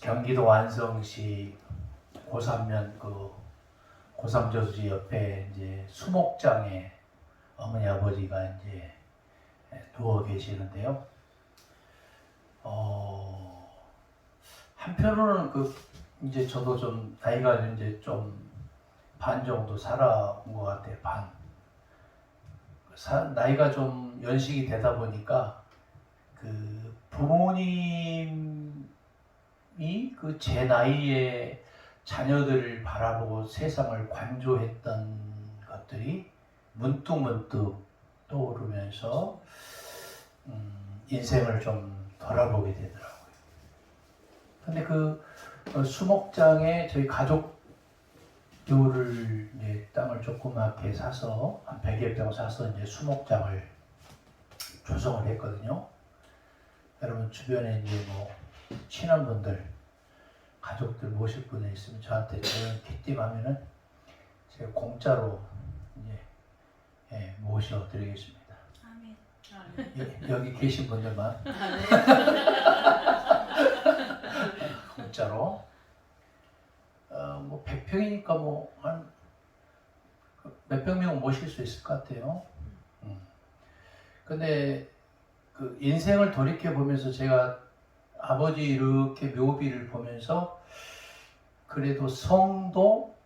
경기도 완성시 고산면 그 고삼저수지 옆에 이제 수목장에 어머니 아버지가 이제 누워 계시는데요. 한편으로는 이제 저도 좀 나이가 이제 좀 반 정도 살아온 것 같아요. 나이가 좀 연식이 되다 보니까 부모님이 제 나이에 자녀들을 바라보고 세상을 관조했던 것들이 문득문득 떠오르면서 인생을 좀 돌아보게 되더라고요. 근데 수목장에 저희 가족들을 이제 땅을 조그맣게 사서 한 100여 평 사서 이제 수목장을 조성을 했거든요. 여러분 주변에 이제 친한 분들, 가족들 모실 분이 있으면 저한테 저는 기띠하면은 제가 공짜로 이제 모셔드리겠습니다. 아멘. 여기 계신 분들만 공짜로. 100평이니까 한 몇백 명 모실 수 있을 것 같아요. 근데 인생을 돌이켜 보면서 제가 아버지 이렇게 묘비를 보면서 그래도 성도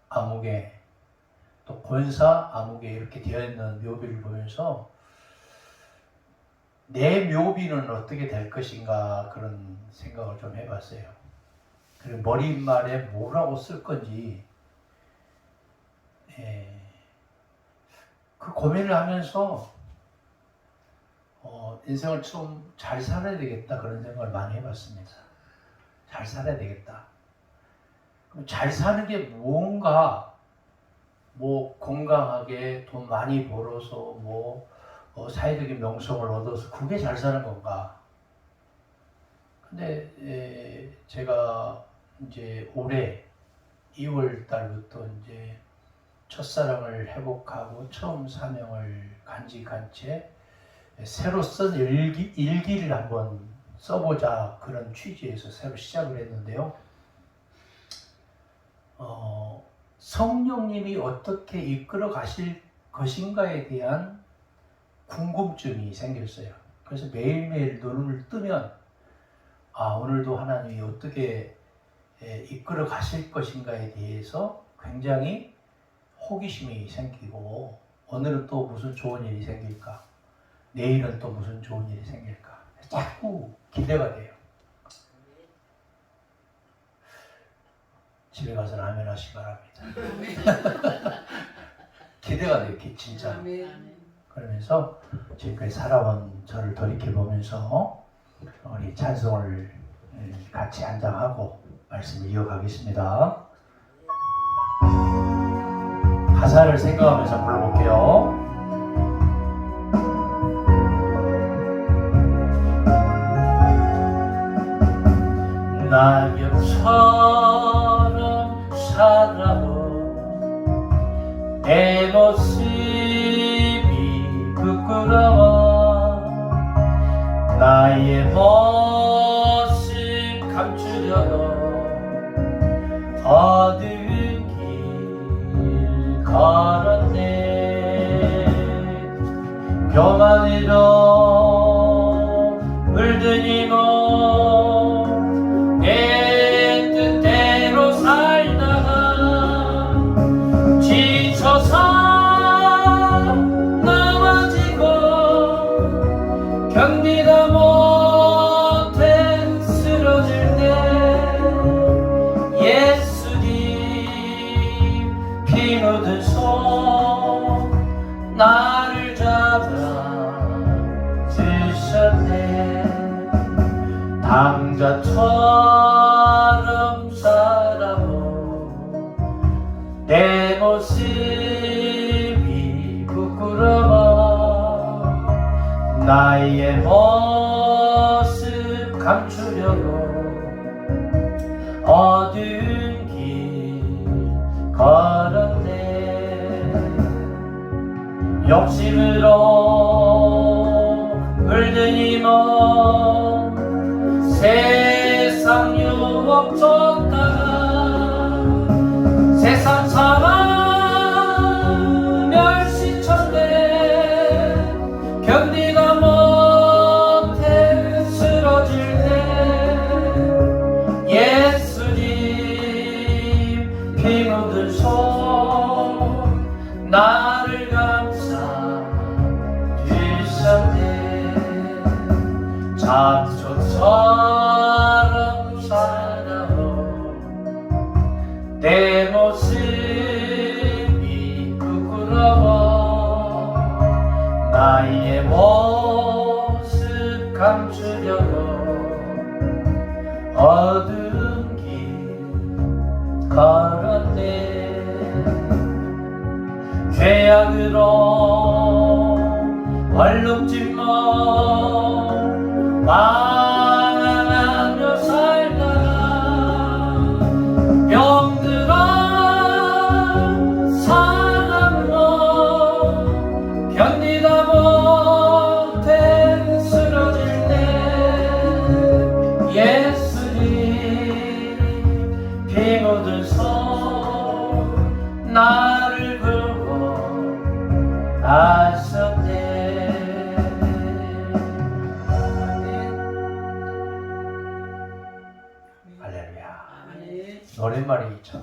아무개 또 권사 아무개 이렇게 되어 있는 묘비를 보면서 내 묘비는 어떻게 될 것인가 그런 생각을 좀 해봤어요. 그리고 머릿말에 뭐라고 쓸 건지 그 고민을 하면서 인생을 좀 잘 살아야 되겠다 그런 생각을 많이 해봤습니다. 잘 살아야 되겠다. 그럼 잘 사는 게 뭔가 건강하게 돈 많이 벌어서 사회적인 명성을 얻어서 그게 잘 사는 건가? 근데 제가 이제 올해 2월 달부터 이제 첫사랑을 회복하고 처음 사명을 간직한 채 새로 쓴 일기를 한번 써보자 그런 취지에서 새로 시작을 했는데요. 성령님이 어떻게 이끌어 가실 것인가에 대한 궁금증이 생겼어요. 그래서 매일매일 눈을 뜨면 오늘도 하나님이 어떻게 이끌어 가실 것인가에 대해서 굉장히 호기심이 생기고 오늘은 또 무슨 좋은 일이 생길까? 내일은 또 무슨 좋은 일이 생길까? 자꾸 기대가 돼요. 집에 가서 라면 하시기 바랍니다. 기대가 돼요, 진짜. 그러면서 지금까지 살아온 저를 돌이켜보면서 우리 찬송을 같이 한장하고 말씀을 이어가겠습니다. 가사를 생각하면서 불러볼게요. 낙엽처럼 살아도 내 모습이 부끄러워 나의 모습 감추려고 어두운 길 걸었네 교만으로 물든 이 몸 내 뜻대로 살다가 지쳐서 넘어지고 견디다 못해 쓰러질 때 예수님 피 묻은 손 나를 잡아 주셨네 당자처럼 살아도 내 모습이 부끄러워 나의 모습 감추려고 어두운 길 걸었네 욕심으로 물든 이 몸 세상 덮쳤다가 세상 사람 멸시쳤네. 견디다 못해 쓰러질 때 예수님 피 묻은 손 나를 감싸 주셨네. 잡초처럼 살아온 내 모습이 부끄러워. 나의 모습 감추려고 어두운 길 걸었네. 죄악으로 얼룩진 몸 방황하며 살다가 병들어 사람으로 견디다 못해 쓰러질 때 예수님 피 묻은 손 나를 보고 아셨네. 할렐루야. 노랫말이 참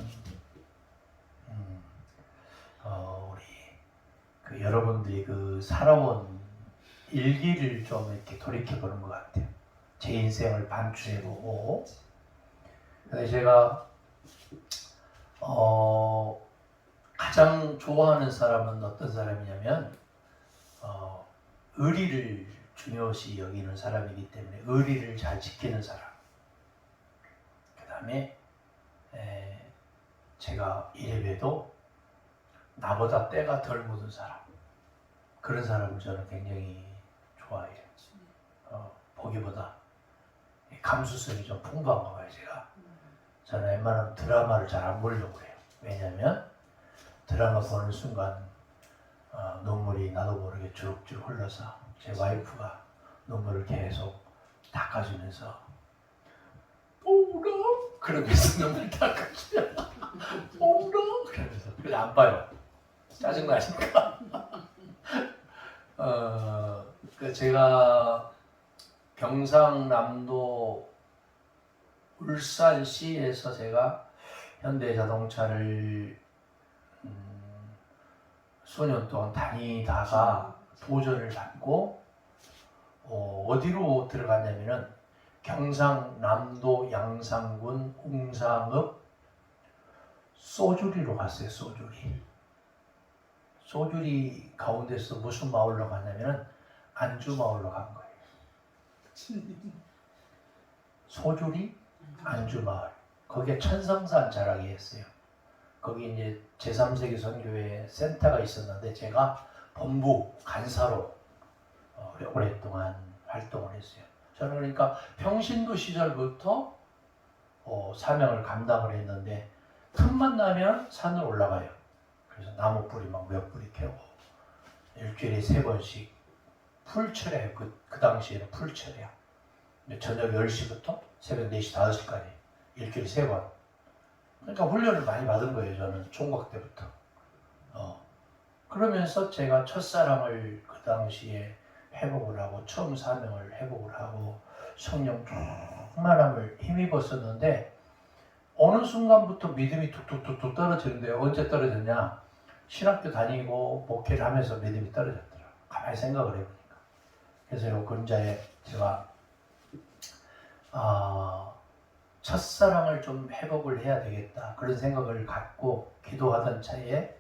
우리 그 여러분들이 그 살아온 일기를 좀 이렇게 돌이켜 보는 것 같아요. 제 인생을 반추해 보고. 근데 제가 가장 좋아하는 사람은 어떤 사람이냐면 의리를 중요시 여기는 사람이기 때문에 의리를 잘 지키는 사람. 그 다음에 제가 이래봬도 나보다 때가 덜 묻은 사람. 그런 사람을 저는 굉장히 좋아해요. 보기보다 감수성이 좀 풍부한가 봐요. 저는 웬만하면 드라마를 잘 안 보려고 해요. 왜냐면 드라마 보는 순간 눈물이 나도 모르게 주룩주룩 흘러서 제 와이프가 눈물을 계속 닦아주면서 울어? 그러면서 눈물 닦아주면 울어? 그러면서 그래 안 봐요. 짜증나니까. 제가 경상남도 울산시에서 제가 현대자동차를 수년 동안 다니다가 도전을 받고 어디로 들어갔냐면은 경상남도 양산군 웅상읍 소주리로 갔어요. 소주리 가운데서 무슨 마을로 갔냐면은 안주마을로 간 거예요. 소주리 안주마을. 거기에 천성산 자락이 있어요. 거기 이제 제3세기 선교회 센터가 있었는데 제가 본부 간사로 오랫동안 활동을 했어요. 저는 그러니까 평신도 시절부터 사명을 감당을 했는데 틈만 나면 산을 올라가요. 그래서 나무 뿌리 막 몇 뿌리 캐고 일주일에 3번씩 풀철회요. 그 당시에는 풀철회요. 저녁 10시부터 새벽 4시, 5시까지 일주일에 3번. 그러니까 훈련을 많이 받은 거예요. 저는 총각 때부터. 그러면서 제가 첫사랑을 그 당시에 회복을 하고 처음 사명을 회복을 하고 성령 충만함을 힘입었었는데 어느 순간부터 믿음이 툭툭툭툭 떨어지는데 언제 떨어졌냐? 신학교 다니고 목회를 하면서 믿음이 떨어졌더라고요. 가만히 생각을 해보니까. 그래서 이 근자에 제가 첫사랑을 좀 회복을 해야 되겠다 그런 생각을 갖고 기도하던 차에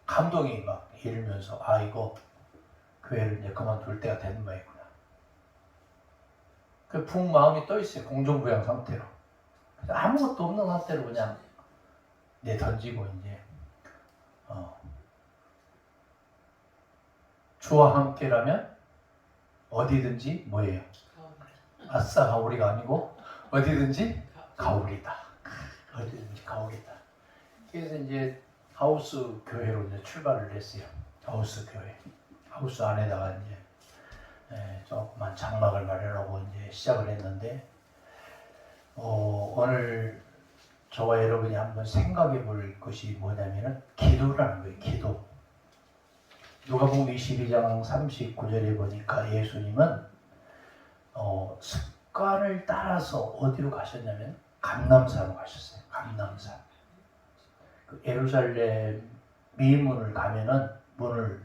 감동이 막 일면서 이거 교회를 이제 그만둘 때가 되는 모양이구나. 그 붕 마음이 떠 있어요. 공중부양 상태로. 그래서 아무것도 없는 상태로 그냥 내던지고 이제 주와 함께라면 어디든지 뭐예요? 아싸 가오리가 아니고 어디든지 가오리다. 어디든지 가오리다. 그래서 이제 하우스 교회로 이제 출발을 했어요. 하우스 교회. 하우스 안에다가 이제 조그만 장막을 마련하고 이제 시작을 했는데 오늘 저와 여러분이 한번 생각해 볼 것이 뭐냐면은 기도라는 거예요. 기도. 누가복음 22장 39절에 보니까 예수님은 습관을 따라서 어디로 가셨냐면 감람산으로 가셨어요. 감람산. 그 예루살렘 미문을 가면은 문을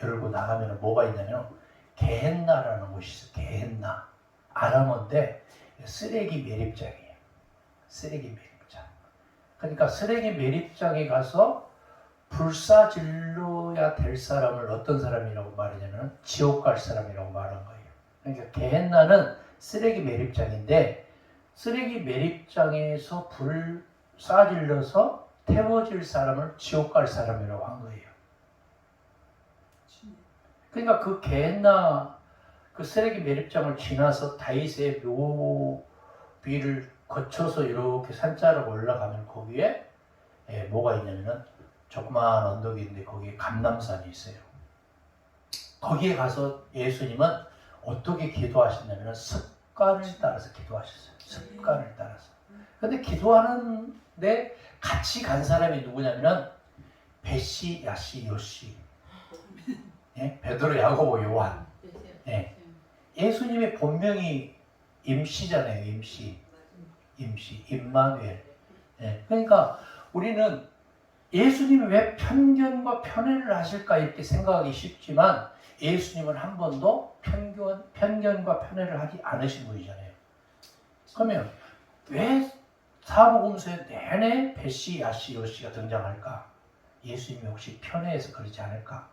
열고 나가면 뭐가 있냐면 게헨나라는 곳이 있어요. 게헨나. 아람어인데 쓰레기 매립장이에요. 쓰레기 매립장. 그러니까 쓰레기 매립장에 가서 불사질러야 될 사람을 어떤 사람이라고 말하냐면 지옥 갈 사람이라고 말한 거예요. 그러니까 게헨나는 쓰레기 매립장인데 쓰레기 매립장에서 불사질러서 태워질 사람을 지옥 갈 사람이라고 한 거예요. 그러니까 그 게헨나 그 쓰레기 매립장을 지나서 다윗의 묘비를 거쳐서 이렇게 산자락으로 올라가면 거기에 뭐가 있냐면은 조그마한 언덕이 있는데 거기에 감람산이 있어요. 거기에 가서 예수님은 어떻게 기도하셨냐면 습관을 따라서 기도하셨어요. 습관을 따라서. 근데 기도하는데 같이 간 사람이 누구냐면 베시, 야시, 요시. 예? 베드로, 야고보, 요한. 예. 예수님의 본명이 임시잖아요. 임시, 임마누엘. 예. 그러니까 우리는 예수님이 왜 편견과 편애를 하실까 이렇게 생각하기 쉽지만 예수님은 한 번도 편견과 편애를 하지 않으신 분이잖아요. 그러면 왜 사복음서에 내내 베시, 야시, 요시가 등장할까? 예수님이 혹시 편애해서 그러지 않을까?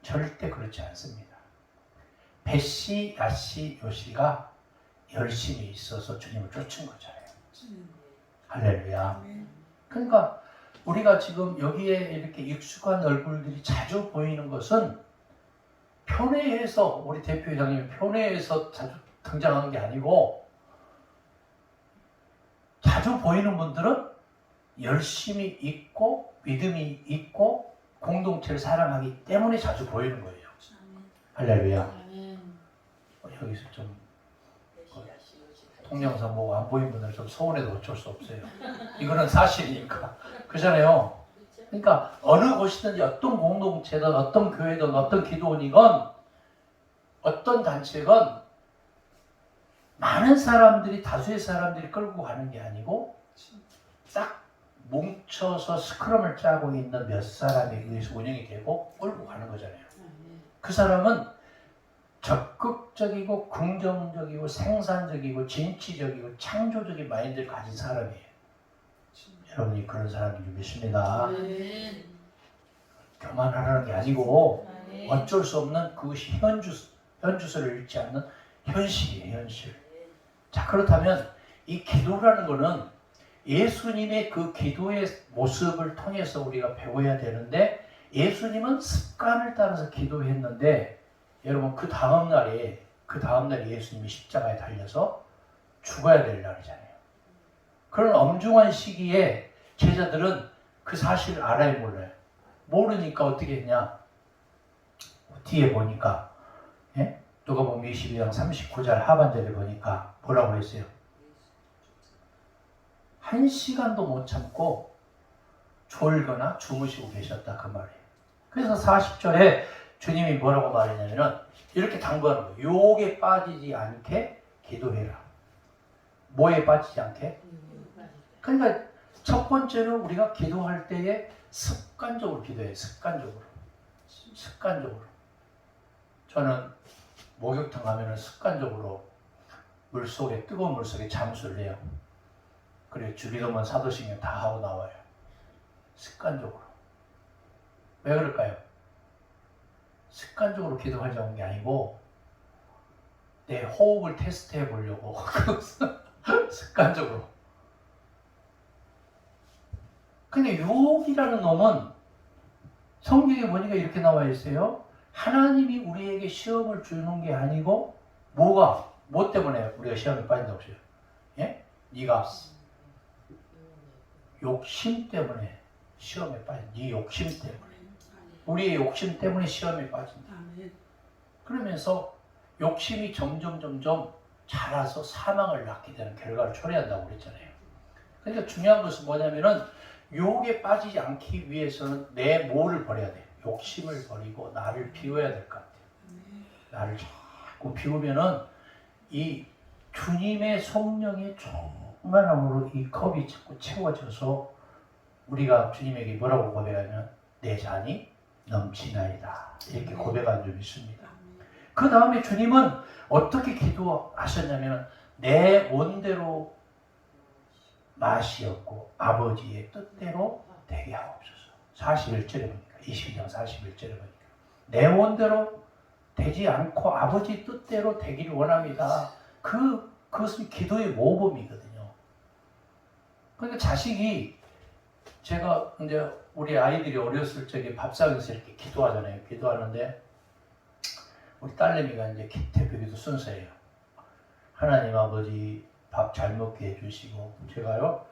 절대 그렇지 않습니다. 베시, 야시, 요시가 열심히 있어서 주님을 쫓은 거잖아요. 할렐루야. 그러니까 우리가 지금 여기에 이렇게 익숙한 얼굴들이 자주 보이는 것은 편애해서 우리 대표회장님이 편애해서 자주 등장하는 게 아니고 자주 보이는 분들은 열심히 있고 믿음이 있고 공동체를 사랑하기 때문에 자주 보이는 거예요. 할렐루야. 여기서 좀 동영상 보고 안 보인 분들은 좀 서운해도 어쩔 수 없어요. 이거는 사실이니까. 그렇잖아요. 그러니까 어느 곳이든지 어떤 공동체든 어떤 교회든 어떤 기도원이건 어떤 단체건 많은 사람들이 다수의 사람들이 끌고 가는 게 아니고 딱 뭉쳐서 스크럼을 짜고 있는 몇 사람에 의해서 운영이 되고 끌고 가는 거잖아요. 그 사람은 적극적이고 긍정적이고 생산적이고 진취적이고 창조적인 마인드를 가진 사람이에요. 여러분이 그런 사람인 줄 믿습니다. 교만하라는 게 아니고 어쩔 수 없는 그것이 현주소를 잃지 않는 현실이에요. 현실. 자, 그렇다면 이 기도라는 거는 예수님의 그 기도의 모습을 통해서 우리가 배워야 되는데 예수님은 습관을 따라서 기도했는데 여러분 그 다음날에 예수님이 십자가에 달려서 죽어야 될 날이잖아요. 그런 엄중한 시기에 제자들은 그 사실을 알아야 몰라요. 모르니까 어떻게 했냐. 뒤에 보니까 누가복음 22장 39절 하반절에 보니까 뭐라고 했어요? 1시간도 못 참고 졸거나 주무시고 계셨다 그 말이에요. 그래서 40절에 주님이 뭐라고 말했냐면 이렇게 당부하는 거예요. 유혹에 빠지지 않게 기도해라. 뭐에 빠지지 않게? 그러니까 첫 번째는 우리가 기도할 때에 습관적으로 기도해요. 습관적으로. 저는 목욕탕 가면은 습관적으로 뜨거운 물속에 잠수를 해요. 그리고 주기도문 사도신경 다 하고 나와요. 습관적으로. 왜 그럴까요? 습관적으로 기도하려는 게 아니고 내 호흡을 테스트해 보려고 습관적으로. 근데 유혹이라는 놈은 성경에 보니까 이렇게 나와 있어요. 하나님이 우리에게 시험을 주는 게 아니고 뭐 때문에 우리가 시험에 빠진다고 했어요? 예? 네가 욕심 때문에 시험에 빠진 네 욕심 때문에 우리의 욕심 때문에 시험에 빠진다. 그러면서 욕심이 점점 자라서 사망을 낳게 되는 결과를 초래한다고 그랬잖아요. 그러니까 중요한 것은 뭐냐면은 욕에 빠지지 않기 위해서는 내 뭐를 버려야 돼. 욕심을 버리고 나를 비워야 될 것 같아요. 나를 자꾸 비우면은 이 주님의 성령의 충만함으로 이 컵이 자꾸 채워져서 우리가 주님에게 뭐라고 고백하면 내 잔이 넘치나이다. 이렇게 고백한 적이 있습니다. 그 다음에 주님은 어떻게 기도하셨냐면 내 원대로 마시었고 아버지의 뜻대로 되게 하옵소서. 41절에 보니까 22장 41절에 보니까 내 원대로 되지 않고 아버지 뜻대로 되기를 원합니다. 그것은 기도의 모범이거든요. 그러니까 자식이 제가 이제 우리 아이들이 어렸을 적에 밥상에서 이렇게 기도하잖아요. 기도하는데 우리 딸내미가 이제 대표기도 순서예요. 하나님 아버지 밥 잘 먹게 해주시고 제가요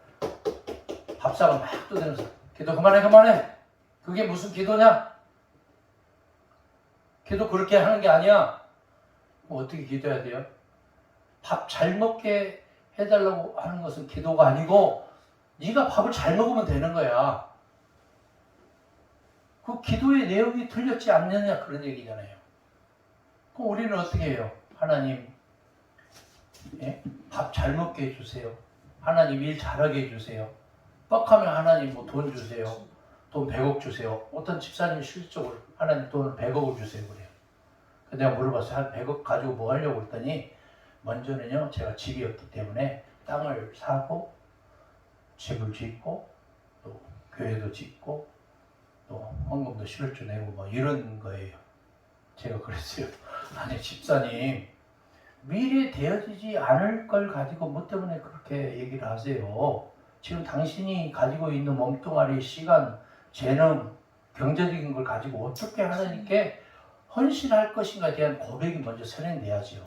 밥상을 막 떠들면서 기도 그만해 그게 무슨 기도냐? 기도 그렇게 하는 게 아니야. 어떻게 기도해야 돼요? 밥 잘 먹게 해달라고 하는 것은 기도가 아니고 네가 밥을 잘 먹으면 되는 거야. 그 기도의 내용이 틀렸지 않느냐 그런 얘기잖아요. 그럼 우리는 어떻게 해요? 하나님 밥 잘 먹게 해주세요. 하나님 일 잘하게 해주세요. 뻑하면 하나님 뭐 돈 주세요. 돈 100억 주세요. 어떤 집사님이 실적으로 하나님 돈을 100억을 주세요 그래요. 내가 물어봤어요. 한 100억 가지고 뭐 하려고 했더니 먼저는요 제가 집이 없기 때문에 땅을 사고 집을 짓고 또 교회도 짓고 또 헌금도 11조 내고 뭐 이런 거예요. 제가 그랬어요. 아니 집사님 미래에 되어지지 않을 걸 가지고 뭐 때문에 그렇게 얘기를 하세요. 지금 당신이 가지고 있는 몸뚱아리, 시간, 재능, 경제적인 걸 가지고 어떻게 하나님께 헌신할 것인가에 대한 고백이 먼저 선행돼야죠.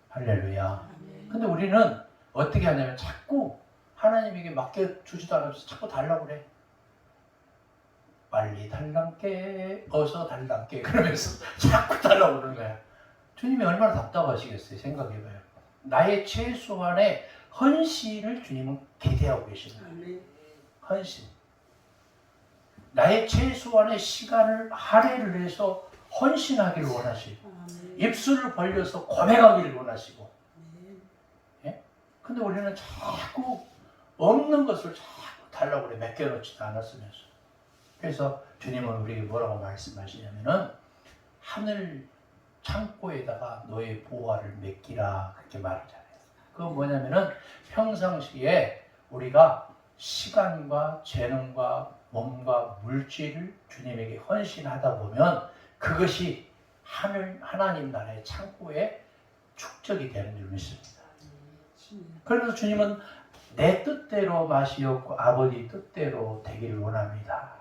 할렐루야. 근데 우리는 어떻게 하냐면 자꾸 하나님에게 맡겨주지도 않으면서 자꾸 달라고 그래. 빨리 달랑께, 어서 달랑께 그러면서 자꾸 달라고 그러는 거야. 주님이 얼마나 답답하시겠어요. 생각해봐요. 나의 최소한의 헌신을 주님은 기대하고 계십니다. 헌신. 나의 최소한의 시간을 할애를 해서 헌신하기를 원하시고 입술을 벌려서 고백하기를 원하시고 예? 근데 우리는 자꾸 없는 것을 자꾸 달라고 그래. 맡겨놓지도 않았으면서. 그래서 주님은 우리에게 뭐라고 말씀하시냐면은 하늘 창고에다가 너의 보화를 맡기라 그렇게 말하잖아요. 그건 뭐냐면은 평상시에 우리가 시간과 재능과 몸과 물질을 주님에게 헌신하다 보면 그것이 하나님 나라의 창고에 축적이 되는 줄 믿습니다. 그래서 주님은 내 뜻대로 마시었고 아버지 뜻대로 되기를 원합니다.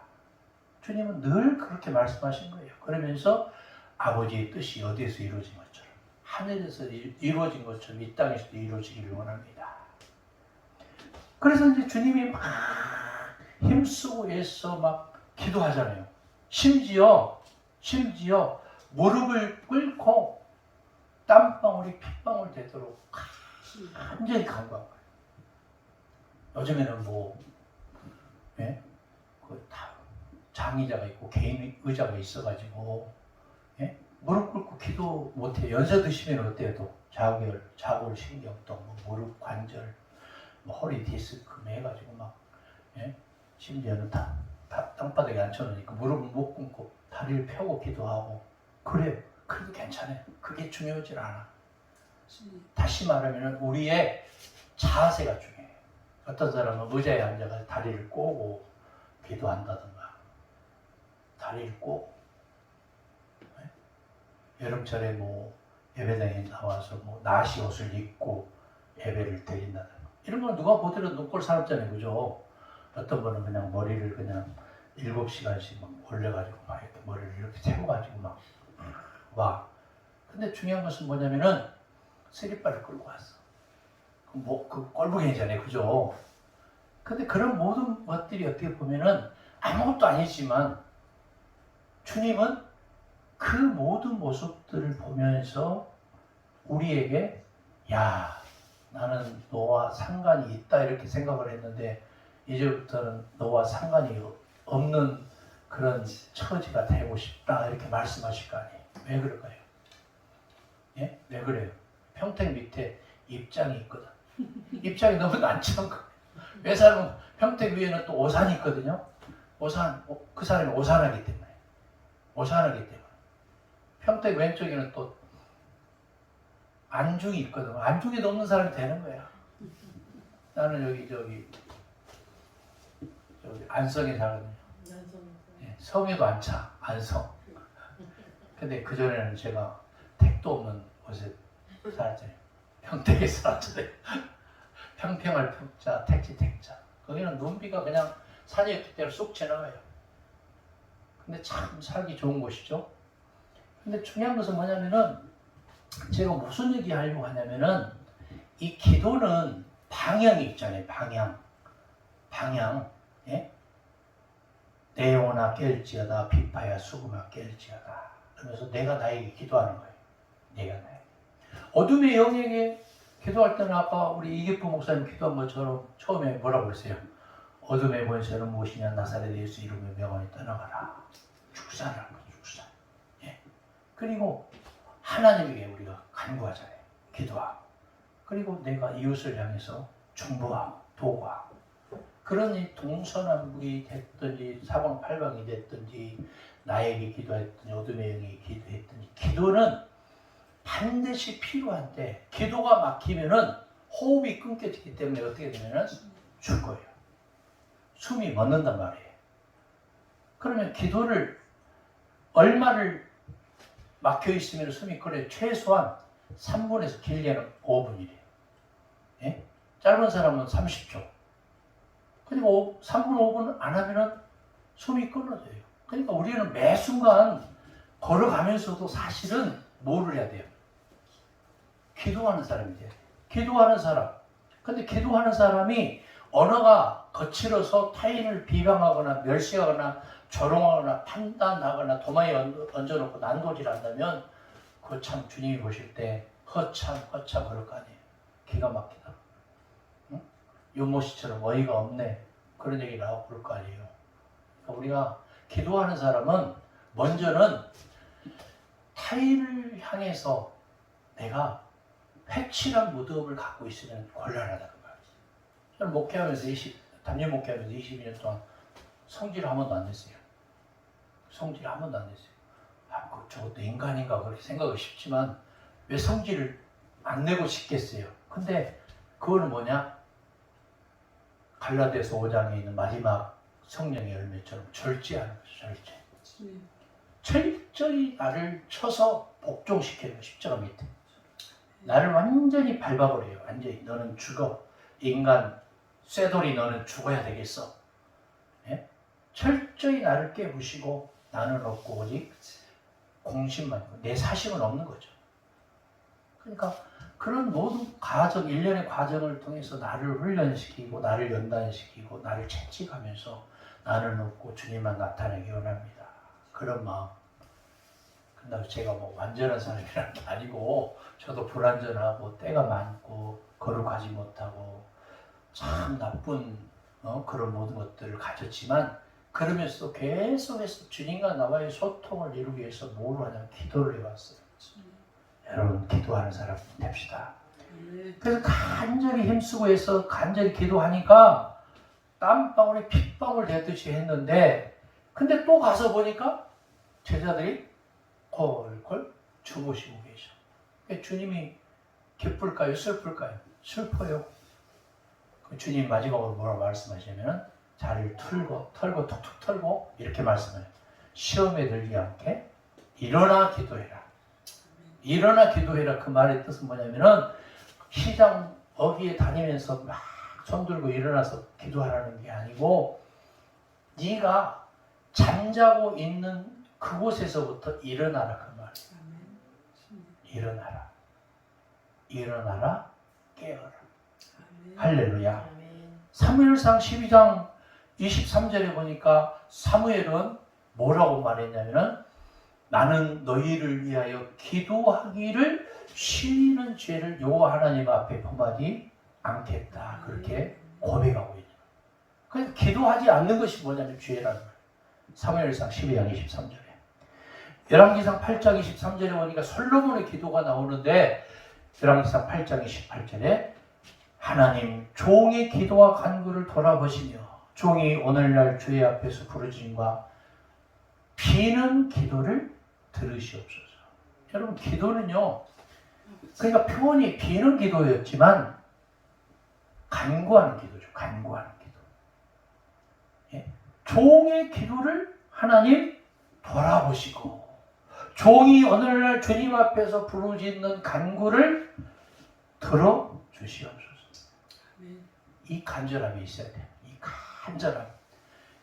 주님은 늘 그렇게 말씀하신 거예요. 그러면서 아버지의 뜻이 어디에서 이루어진 것처럼 하늘에서 이루어진 것처럼 이 땅에서도 이루어지기를 원합니다. 그래서 이제 주님이 막 힘쓰고 애써 막 기도하잖아요. 심지어 무릎을 꿇고 땀방울이 핏방울 되도록 완전히 간구한 거예요. 요즘에는 다 장의자가 있고 개인 의자가 있어가지고 무릎 꿇고 기도 못해. 연세 드시면 어때요? 또 자골 신경통, 무릎 관절, 허리 디스크 해가지고 막 심지어는 다 땅바닥에 앉혀놓으니까 무릎을 못 꿇고 다리를 펴고 기도하고 그래요. 그래도 괜찮아요. 그게 중요하지 않아. 다시 말하면 우리의 자세가 중요해요. 어떤 사람은 의자에 앉아서 다리를 꼬고 기도한다든가 다리를 꼬고 여름철에 예배당에 나와서 나시 옷을 입고 예배를 드린다든가 이런 건 누가 보더라도 눈꼴 사납잖아요. 그죠? 어떤 분은 그냥 머리를 그냥 7시간씩 막 올려가지고 막 이렇게 머리를 이렇게 세워가지고 막 와. 근데 중요한 것은 뭐냐면은 쓰리바를 끌고 왔어. 그 꼴보기잖아요. 그죠? 근데 그런 모든 것들이 어떻게 보면은 아무것도 아니지만 주님은 그 모든 모습들을 보면서 우리에게 야, 나는 너와 상관이 있다 이렇게 생각을 했는데 이제부터는 너와 상관이 없는 그런 처지가 되고 싶다 이렇게 말씀하실 거 아니에요. 왜 그럴까요? 예? 왜 그래요? 평택 밑에 입장이 있거든. 입장이 너무 난처한 거예요. 왜 사람은 평택 위에는 또 오산이 있거든요. 오산, 그 사람이 오산하기 때문에. 오산하기 때문에. 평택 왼쪽에는 또 안중이 있거든. 안중이 넘는 사람이 되는 거야. 나는 여기 안성에 살거든요. 예, 성에도 안 차. 안성. 근데 그전에는 제가 택도 없는 곳에 살았잖아요. 평택에 살았잖아요. 평평할 평자, 택지 택자. 거기는 눈비가 그냥 산이 그대로 쑥 지나가요. 근데 참 살기 좋은 곳이죠. 근데 중요한 것은 뭐냐면은 제가 무슨 얘기 하려고 하냐면은 이 기도는 방향이 있잖아요. 방향. 예? 내 영혼아 깰지어다 비파야 수금아 깰지어다. 그러면서 내가 나에게 기도하는 거예요. 내가 나에게. 어둠의 영에게 기도할 때는 아까 우리 이계포 목사님 기도한 것처럼 처음에 뭐라고 했어요? 어둠의 권세는 무엇이냐 나사렛 예수 이름의 명언이 떠나가라. 축사라는 거죠. 축사. 예. 그리고 하나님에게 우리가 간구하잖아요. 기도하고. 그리고 내가 이웃을 향해서 중보하고 도구하고. 그러니 동서남북이 됐든지 사방팔방이 됐든지 나에게 기도했든지 어둠의 영에게 기도했든지 기도는 반드시 필요한데 기도가 막히면은 호흡이 끊겨지기 때문에 어떻게 되면은 죽어요. 숨이 멎는단 말이에요. 그러면 기도를 얼마를 막혀 있으면 숨이 끊어요? 최소한 3분에서 길게는 5분이래요. 예? 짧은 사람은 30초. 그리고 3분, 5분 안 하면은 숨이 끊어져요. 그러니까 우리는 매 순간 걸어가면서도 사실은 뭐를 해야 돼요? 기도하는 사람이 돼요. 기도하는 사람. 근데 기도하는 사람이 언어가 거칠어서 타인을 비방하거나 멸시하거나 조롱하거나 판단하거나 도마에 얹어놓고 난도질 한다면 그거 참 주님이 보실 때 허참 그럴 거 아니에요. 기가 막히다. 응? 윤모씨처럼 어이가 없네. 그런 얘기 나오고 그럴 거 아니에요. 그러니까 우리가 기도하는 사람은 먼저는 타인을 향해서 내가 회칠한 무덤을 갖고 있으면 곤란하다는 거예요. 저는 목회하면서 담임 목회하면서 22년 동안 성질 한 번도 안 냈어요. 성질 한 번도 안 냈어요. 저것도 인간인가 그렇게 생각하기 쉽지만 왜 성질을 안 내고 싶겠어요. 근데 그거는 뭐냐? 갈라디아서 5장에 있는 마지막 성령의 열매처럼 절제하는 거죠. 철저히 나를 쳐서 복종시키는 거 십자가 밑에. 나를 완전히 밟아버려요. 완전히 너는 죽어. 인간 쇠돌이 너는 죽어야 되겠어. 예? 철저히 나를 깨부시고 나는 없고 오직 공심만 있고 내 사심은 없는 거죠. 그러니까 그런 모든 과정, 일련의 과정을 통해서 나를 훈련시키고 나를 연단시키고 나를 채찍하면서 나는 없고 주님만 나타내기 원합니다. 그런 마음. 근데 제가 뭐 완전한 사람이라는 게 아니고 저도 불완전하고 때가 많고 거룩하지 못하고 참 나쁜 그런 모든 것들을 가졌지만 그러면서도 계속해서 주님과 나와의 소통을 이루기 위해서 뭘 하냐면 기도를 해왔어요. 여러분 기도하는 사람 됩시다. 그래서 간절히 힘쓰고 해서 간절히 기도하니까 땀방울이 핏방울 되듯이 했는데 근데 또 가서 보니까 제자들이 콜콜 주무시고 계셔. 주님이 기쁠까요? 슬플까요? 슬퍼요. 주님 마지막으로 뭐라고 말씀하시냐면 자리를 털고 툭툭 털고 이렇게 말씀해요. 시험에 들지 않게 일어나 기도해라. 일어나 기도해라. 그 말의 뜻은 뭐냐면은 시장 어귀에 다니면서 막 손들고 일어나서 기도하라는 게 아니고 네가 잠자고 있는 그곳에서부터 일어나라 그 말이에요. 일어나라 깨어라. 할렐루야. 사무엘상 12장 23절에 보니까 사무엘은 뭐라고 말했냐면은 나는 너희를 위하여 기도하기를 쉬는 죄를 여호와 하나님 앞에 범하지 않겠다. 그렇게 고백하고 있는 거예요. 그러니까 기도하지 않는 것이 뭐냐면 죄라는 거예요. 사무엘상 12장 23절에. 열왕기상 8장 23절에 보니까 솔로몬의 기도가 나오는데 열왕기상 8장 28절에 하나님 종의 기도와 간구를 돌아보시며 종이 오늘날 주의 앞에서 부르짖음과 비는 기도를 들으시옵소서. 여러분 기도는요, 그러니까 표현이 비는 기도였지만 간구하는 기도죠. 간구하는 기도. 예? 종의 기도를 하나님 돌아보시고 종이 오늘날 주님 앞에서 부르짖는 간구를 들어주시옵소서. 이 간절함이 있어야 돼요. 이 간절함.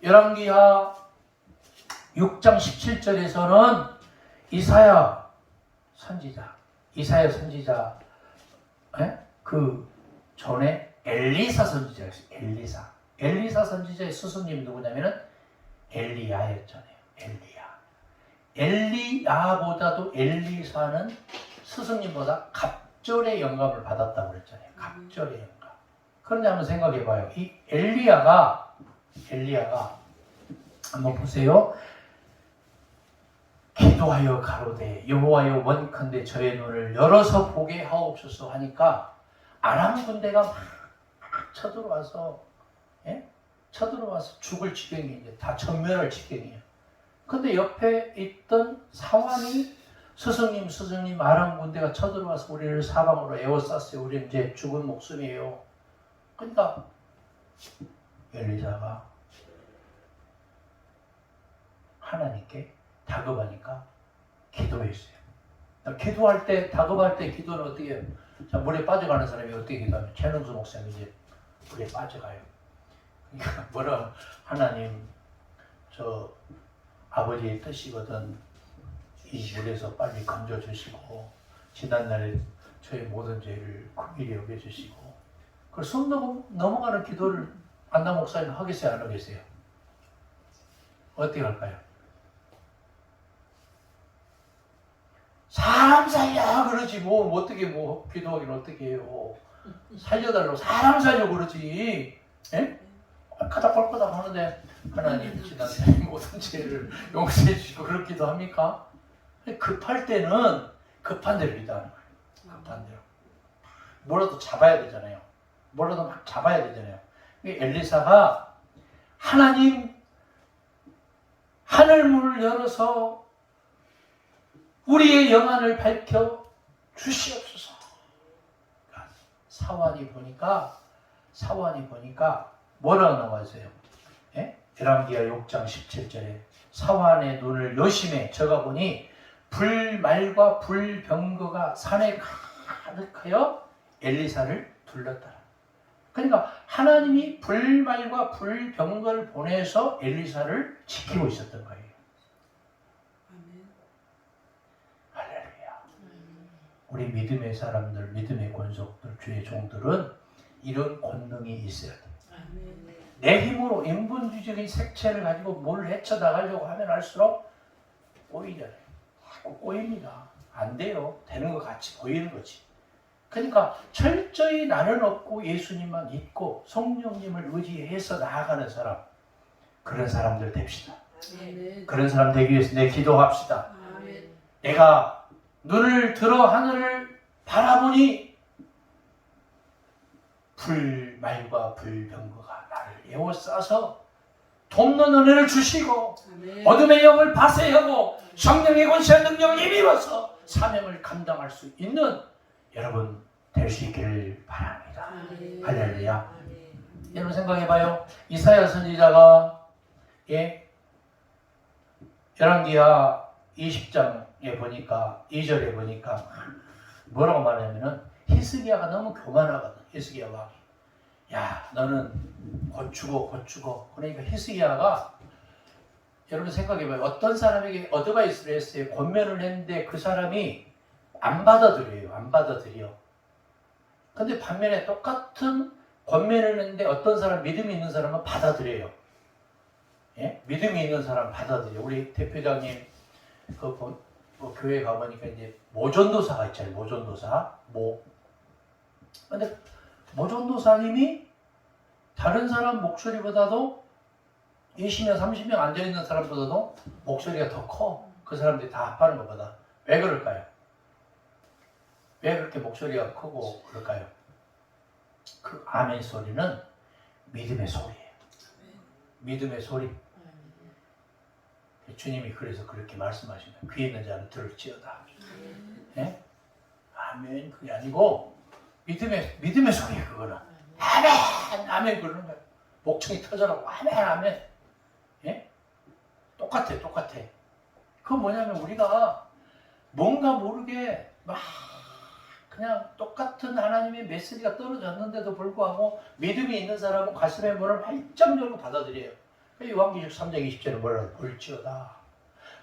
열왕기하 6장 17절에서는 이사야 선지자 그 전에 엘리사 선지자였어요. 엘리사 선지자의 스승님이 누구냐면은 엘리야였잖아요. 엘리야보다도 엘리사는 스승님보다 갑절의 영감을 받았다고 그랬잖아요. 갑절의 영감. 그런데 한번 생각해 봐요. 이 엘리야가 한번 보세요. 기도하여 가로되 여호와여 원컨대 저의 눈을 열어서 보게 하옵소서 하니까 아람 군대가 막 쳐들어와서 죽을 지경이 이제 다 전멸할 지경이에요. 근데 옆에 있던 사환이 스승님 아람 군대가 쳐들어와서 우리를 사방으로 에워쌌어요. 우리 이제 죽은 목숨이에요. 그러니까 엘리사가 하나님께 다급하니까 기도했어요. 다급할 때 기도는 어떻게 해요? 자, 물에 빠져가는 사람이 어떻게 기도하면 최능수 목사님이 이제 물에 빠져가요. 그러니까 뭐라 하나님 저 아버지의 뜻이거든 이 물에서 빨리 건져주시고 지난날에 저의 모든 죄를 긍휼히 여겨주시고 그 손 넘어가는 기도를 안나 목사님 하겠어요? 안 하겠어요? 어떻게 할까요? 사람 살려 그러지 뭐 어떻게 기도하기는 어떻게 해요? 살려달라고 사람 살려 그러지. 예? 까닥bal까닥 하는데 하나님 지난날의 모든 죄를 용서해 주시고 그렇기도 합니까? 급할 때는 급한 대로 기도하는 거예요. 급한 대로. 뭐라도 잡아야 되잖아요. 엘리사가 하나님 하늘문을 열어서 우리의 영안을 밝혀 주시옵소서. 사환이 보니까 뭐라고 나와있어요? 열왕기하 6장 17절에 사환의 눈을 여심해 저가 보니 불말과 불병거가 산에 가득하여 엘리사를 둘렀더라. 그러니까 하나님이 불말과 불병거를 보내서 엘리사를 지키고 있었던 거예요. 할렐루야. 우리 믿음의 사람들, 믿음의 권속들, 주의 종들은 이런 권능이 있어야 돼. 내 힘으로 인본주의적인 색채를 가지고 뭘 헤쳐나가려고 하면 할수록 꼬이잖아요. 자꾸 꼬입니다. 안 돼요. 되는 것 같이 보이는 거지. 그러니까 철저히 나는 없고 예수님만 믿고 성령님을 의지해서 나아가는 사람, 그런 사람들 됩시다. 그런 사람 되기 위해서 내 기도합시다. 내가 눈을 들어 하늘을 바라보니 불말과 불병거가 나를 에워싸서 돕는 은혜를 주시고 어둠의 영을 파쇄하고 성령의 권세와 능력을 힘입어서 사명을 감당할 수 있는 여러분 될 수 있기를 바랍니다. 할렐루야. 여러분 생각해봐요. 이사야 선지자가 열왕기하 20장에 보니까 2절에 보니까 뭐라고 말하냐면은 히스기야가 너무 교만하거든. 히스기야가 야 너는 곧 죽어. 그러니까 히스기야가 여러분 생각해봐요. 어떤 사람에게 어드바이스를 했어요. 권면을 했는데 그 사람이 안 받아들여. 근데 반면에 똑같은 권면을 했는데 어떤 사람 믿음이 있는 사람은 받아들여요. 믿음이 있는 사람 받아들여요. 우리 대표장님 교회 가보니까 이제 모전도사가 있잖아요. 모전도사. 근데 모전도사님이 다른 사람 목소리보다도 20명, 30명 앉아있는 사람보다도 목소리가 더 커. 그 사람들이 다 합하는 것보다. 왜 그럴까요? 왜 그렇게 목소리가 크고 그럴까요? 그 아멘 소리는 믿음의 소리예요. 믿음의 소리. 주님이 그래서 그렇게 말씀하십니다. 귀 있는 자는 들을지어다. 네? 아멘 그게 아니고 믿음의 소리예요. 그거는 아멘 아멘 그러는 거예요. 목청이 터져라고 아멘 아멘. 예? 똑같아. 그건 뭐냐면 우리가 뭔가 모르게 막 그냥 똑같은 하나님의 메시지가 떨어졌는데도 불구하고 믿음이 있는 사람은 가슴의 문을 활짝 열고 받아들여요. 요한계시록 3장 20절에 뭐라고 볼지어다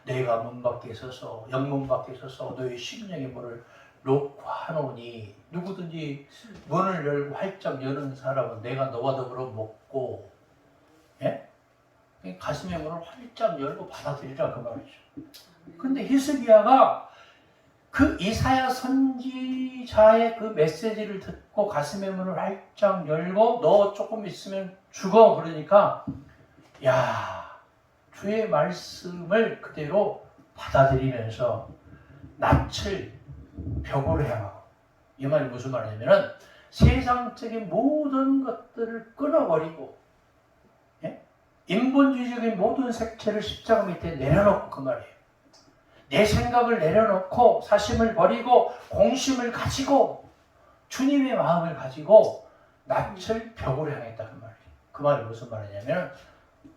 내가 문 밖에 서서 영문 밖에 서서 너의 심령의 문을 놓고 하노니 누구든지 문을 열고 활짝 여는 사람은 내가 너와 더불어 먹고 예? 가슴의 문을 활짝 열고 받아들이라 그 말이죠. 근데 히스기야가 그 이사야 선지자의 그 메시지를 듣고 가슴의 문을 활짝 열고 너 조금 있으면 죽어 그러니까 야 주의 말씀을 그대로 받아들이면서 낯을 벽으로 향하고 이 말이 무슨 말이냐면은 세상적인 모든 것들을 끊어버리고 예? 인본주의적인 모든 색채를 십자가 밑에 내려놓고 그 말이에요. 내 생각을 내려놓고 사심을 버리고 공심을 가지고 주님의 마음을 가지고 낯을 벽으로 향했다 그 말이에요. 그 말이 무슨 말이냐면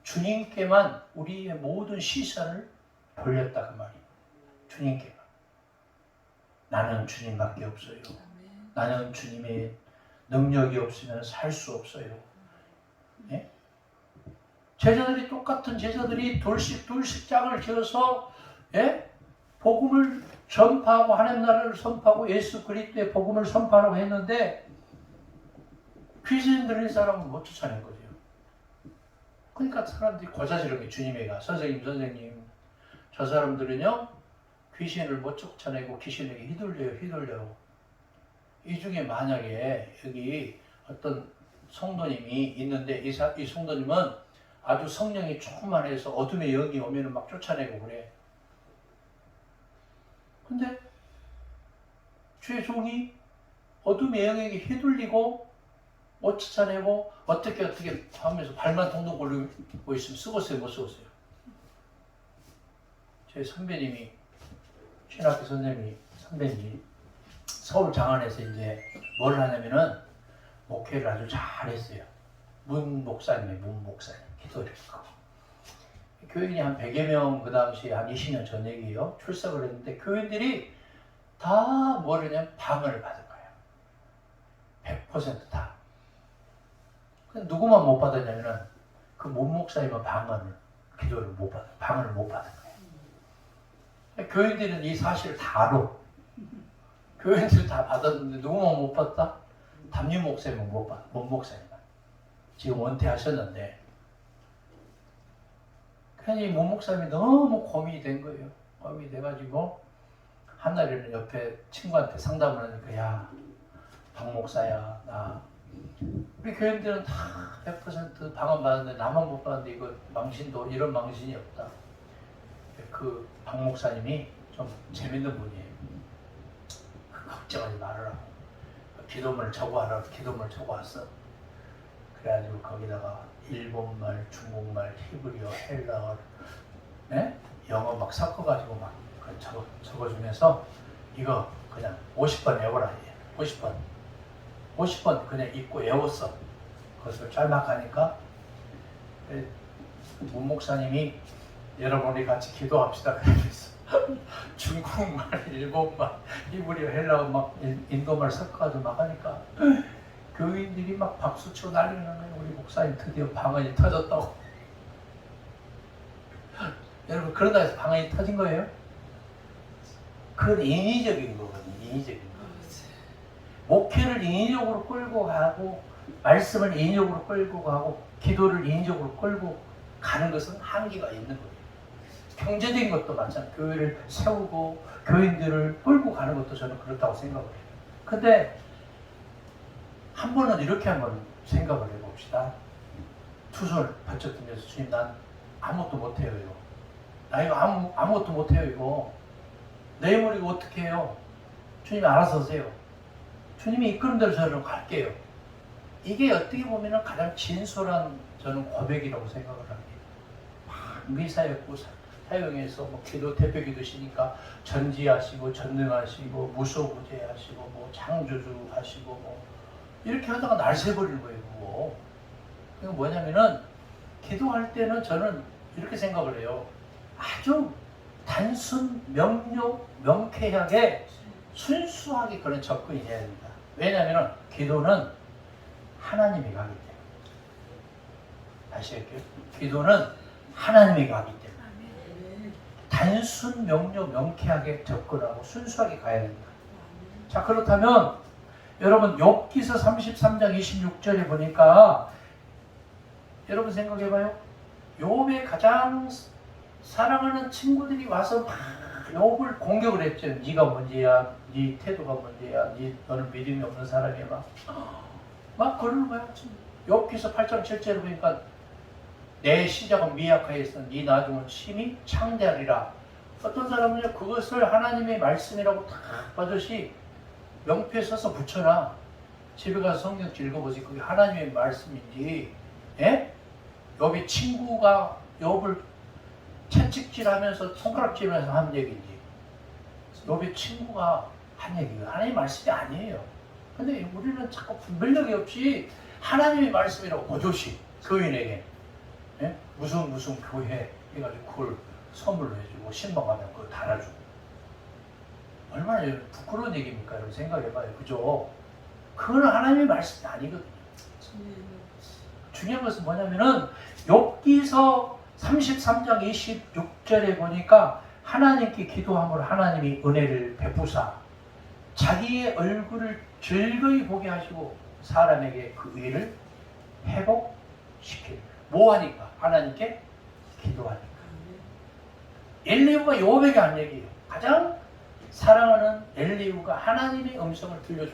주님께만 우리의 모든 시선을 돌렸다 그 말이에요. 주님께만. 나는 주님밖에 없어요. 나는 주님의 능력이 없으면 살 수 없어요. 예? 제자들이 똑같은 제자들이 둘씩 짝을 지어서 예? 복음을 전파하고 하나님 나라를 선포하고 예수 그리스도의 복음을 선포하라고 했는데 귀신 들린 사람은 못 쫓아낸 거죠. 그러니까 사람들이 고자지르는 게 주님에 가 선생님 저 사람들은요 귀신을 못 쫓아내고 귀신에게 휘둘려요. 이 중에 만약에 여기 어떤 성도님이 있는데 이 성도님은 아주 성령이 충만해서 어둠의 영이 오면 막 쫓아내고 그래. 근데 주의 종이 어둠의 영에게 휘둘리고 못 쫓아내고 어떻게 하면서 발만 동동 굴리고 있으면 쓰고어요 못 쓰고어요? 제 선배님이 신학교 선배님이 서울 장안에서 이제 뭘 하냐면은 목회를 아주 잘했어요. 문 목사님 기도를 했고 교인이 한 100여 명 그 당시에 한 20년 전 얘기예요. 출석을 했는데 교인들이 다 뭐냐면 방언을 받은 거예요. 100% 다. 근데 누구만 못 받았냐면은 그 문 목사님은 방언을 못 받은 거예요. 교인들은 이 사실을 다 알아. 교인들 다 받았는데 누구만 못 받다? 담임 목사님은 못 받아. 문 목사님은. 지금 은퇴하셨는데 괜히 문 목사님이 너무 고민이 된 거예요. 고민이 돼가지고 한날에는 옆에 친구한테 상담을 하니까 야, 박 목사야 나 우리 교인들은 다 100% 방언 받았는데 나만 못 받았는데 이거 망신도 이런 망신이 없다. 그 박 목사님이 좀 재밌는 분이에요. 걱정하지 말아라. 기도문을 적어하라고 기도문을 적어왔어. 그래가지고 거기다가 일본말, 중국말, 히브리어, 헬라어, 네? 영어 막 섞어가지고 막 적어주면서 이거 그냥 50번 외워라. 50번 그냥 읽고 외웠어. 그것을 짤막하니까 문 목사님이 여러분이 같이 기도합시다 그러면서 중국말, 일본말, 히브리어, 헬라어 막 인도말 섞어가지고 막 하니까 교인들이 막 박수치고 난리가 나는 거예요. 우리 목사님 드디어 방언이 터졌다고. 여러분 그러다 해서 방언이 터진 거예요? 그건 인위적인 거거든요. 인위적인 거. 목회를 인위적으로 끌고 가고 말씀을 인위적으로 끌고 가고 기도를 인위적으로 끌고 가는 것은 한계가 있는 거예요. 경제적인 것도 마찬가지. 교회를 세우고 교인들을 끌고 가는 것도 저는 그렇다고 생각을 해요. 근데 한 번은 이렇게 한번 생각을 해봅시다. 두 손을 번쩍 들면서 주님 난 아무것도 못해요 이거. 나 이거 아무것도 못해요 이거. 내 힘으로 이거 어떻게 해요? 주님이 알아서 하세요. 주님이 이끄는 대로 저는 갈게요. 이게 어떻게 보면 가장 진솔한 저는 고백이라고 생각을 합니다. 막 미사였고 사용해서 뭐 기도 대표 기도시니까 전지하시고 전능하시고 무소부재하시고 뭐 창조주하시고 뭐 이렇게 하다가 날 새버리는 거예요. 그거. 이거 뭐냐면은 기도할 때는 저는 이렇게 생각을 해요. 아주 단순 명쾌하게 순수하게 그런 접근이 해야 됩니다. 왜냐하면 기도는 하나님이 가기 때문에. 다시 할게요. 기도는 하나님이 가기 때문에. 단순 명쾌하게 접근하고 순수하게 가야 됩니다. 자, 그렇다면 여러분 욥기서 33장 26절에 보니까 여러분 생각해봐요. 욥의 가장 사랑하는 친구들이 와서 막 욥을 공격을 했죠. 네가 문제야, 네 태도가 문제야, 너는 믿음이 없는 사람이야, 막 그러는 거야. 욥기서 8장 7절에 보니까 내 시작은 미약하였으나 네 나중은 심히 창대하리라. 어떤 사람은요 그것을 하나님의 말씀이라고 딱 빠듯이 명패에 써서 붙여놔. 집에 가서 성경 읽어보지 그게 하나님의 말씀인지, 예? 욥의 친구가 욥을 채찍질하면서 손가락질하면서 한 얘기인지, 욥의 친구가 한 얘기예요. 하나님의 말씀이 아니에요. 근데 우리는 자꾸 분별력이 없이 하나님의 말씀이라고 고조시 교인에게, 예? 무슨 교회 해가지고 그걸 선물로 해주고 신방 가면 그걸 달아주고 얼마나 부끄러운 얘기입니까? 여러분 생각해봐요. 그죠? 그건 하나님의 말씀이 아니거든요. 중요한 것은 뭐냐면은 욥기서 33장 26절에 보니까 하나님께 기도함으로 하나님이 은혜를 베푸사 자기의 얼굴을 즐거이 보게 하시고 사람에게 그 의를 회복시키는. 뭐 하니까? 하나님께 기도하니까. 엘리후가 욥에게 한 얘기예요. 가장 사랑하는 엘리후가 하나님의 음성을 들려줄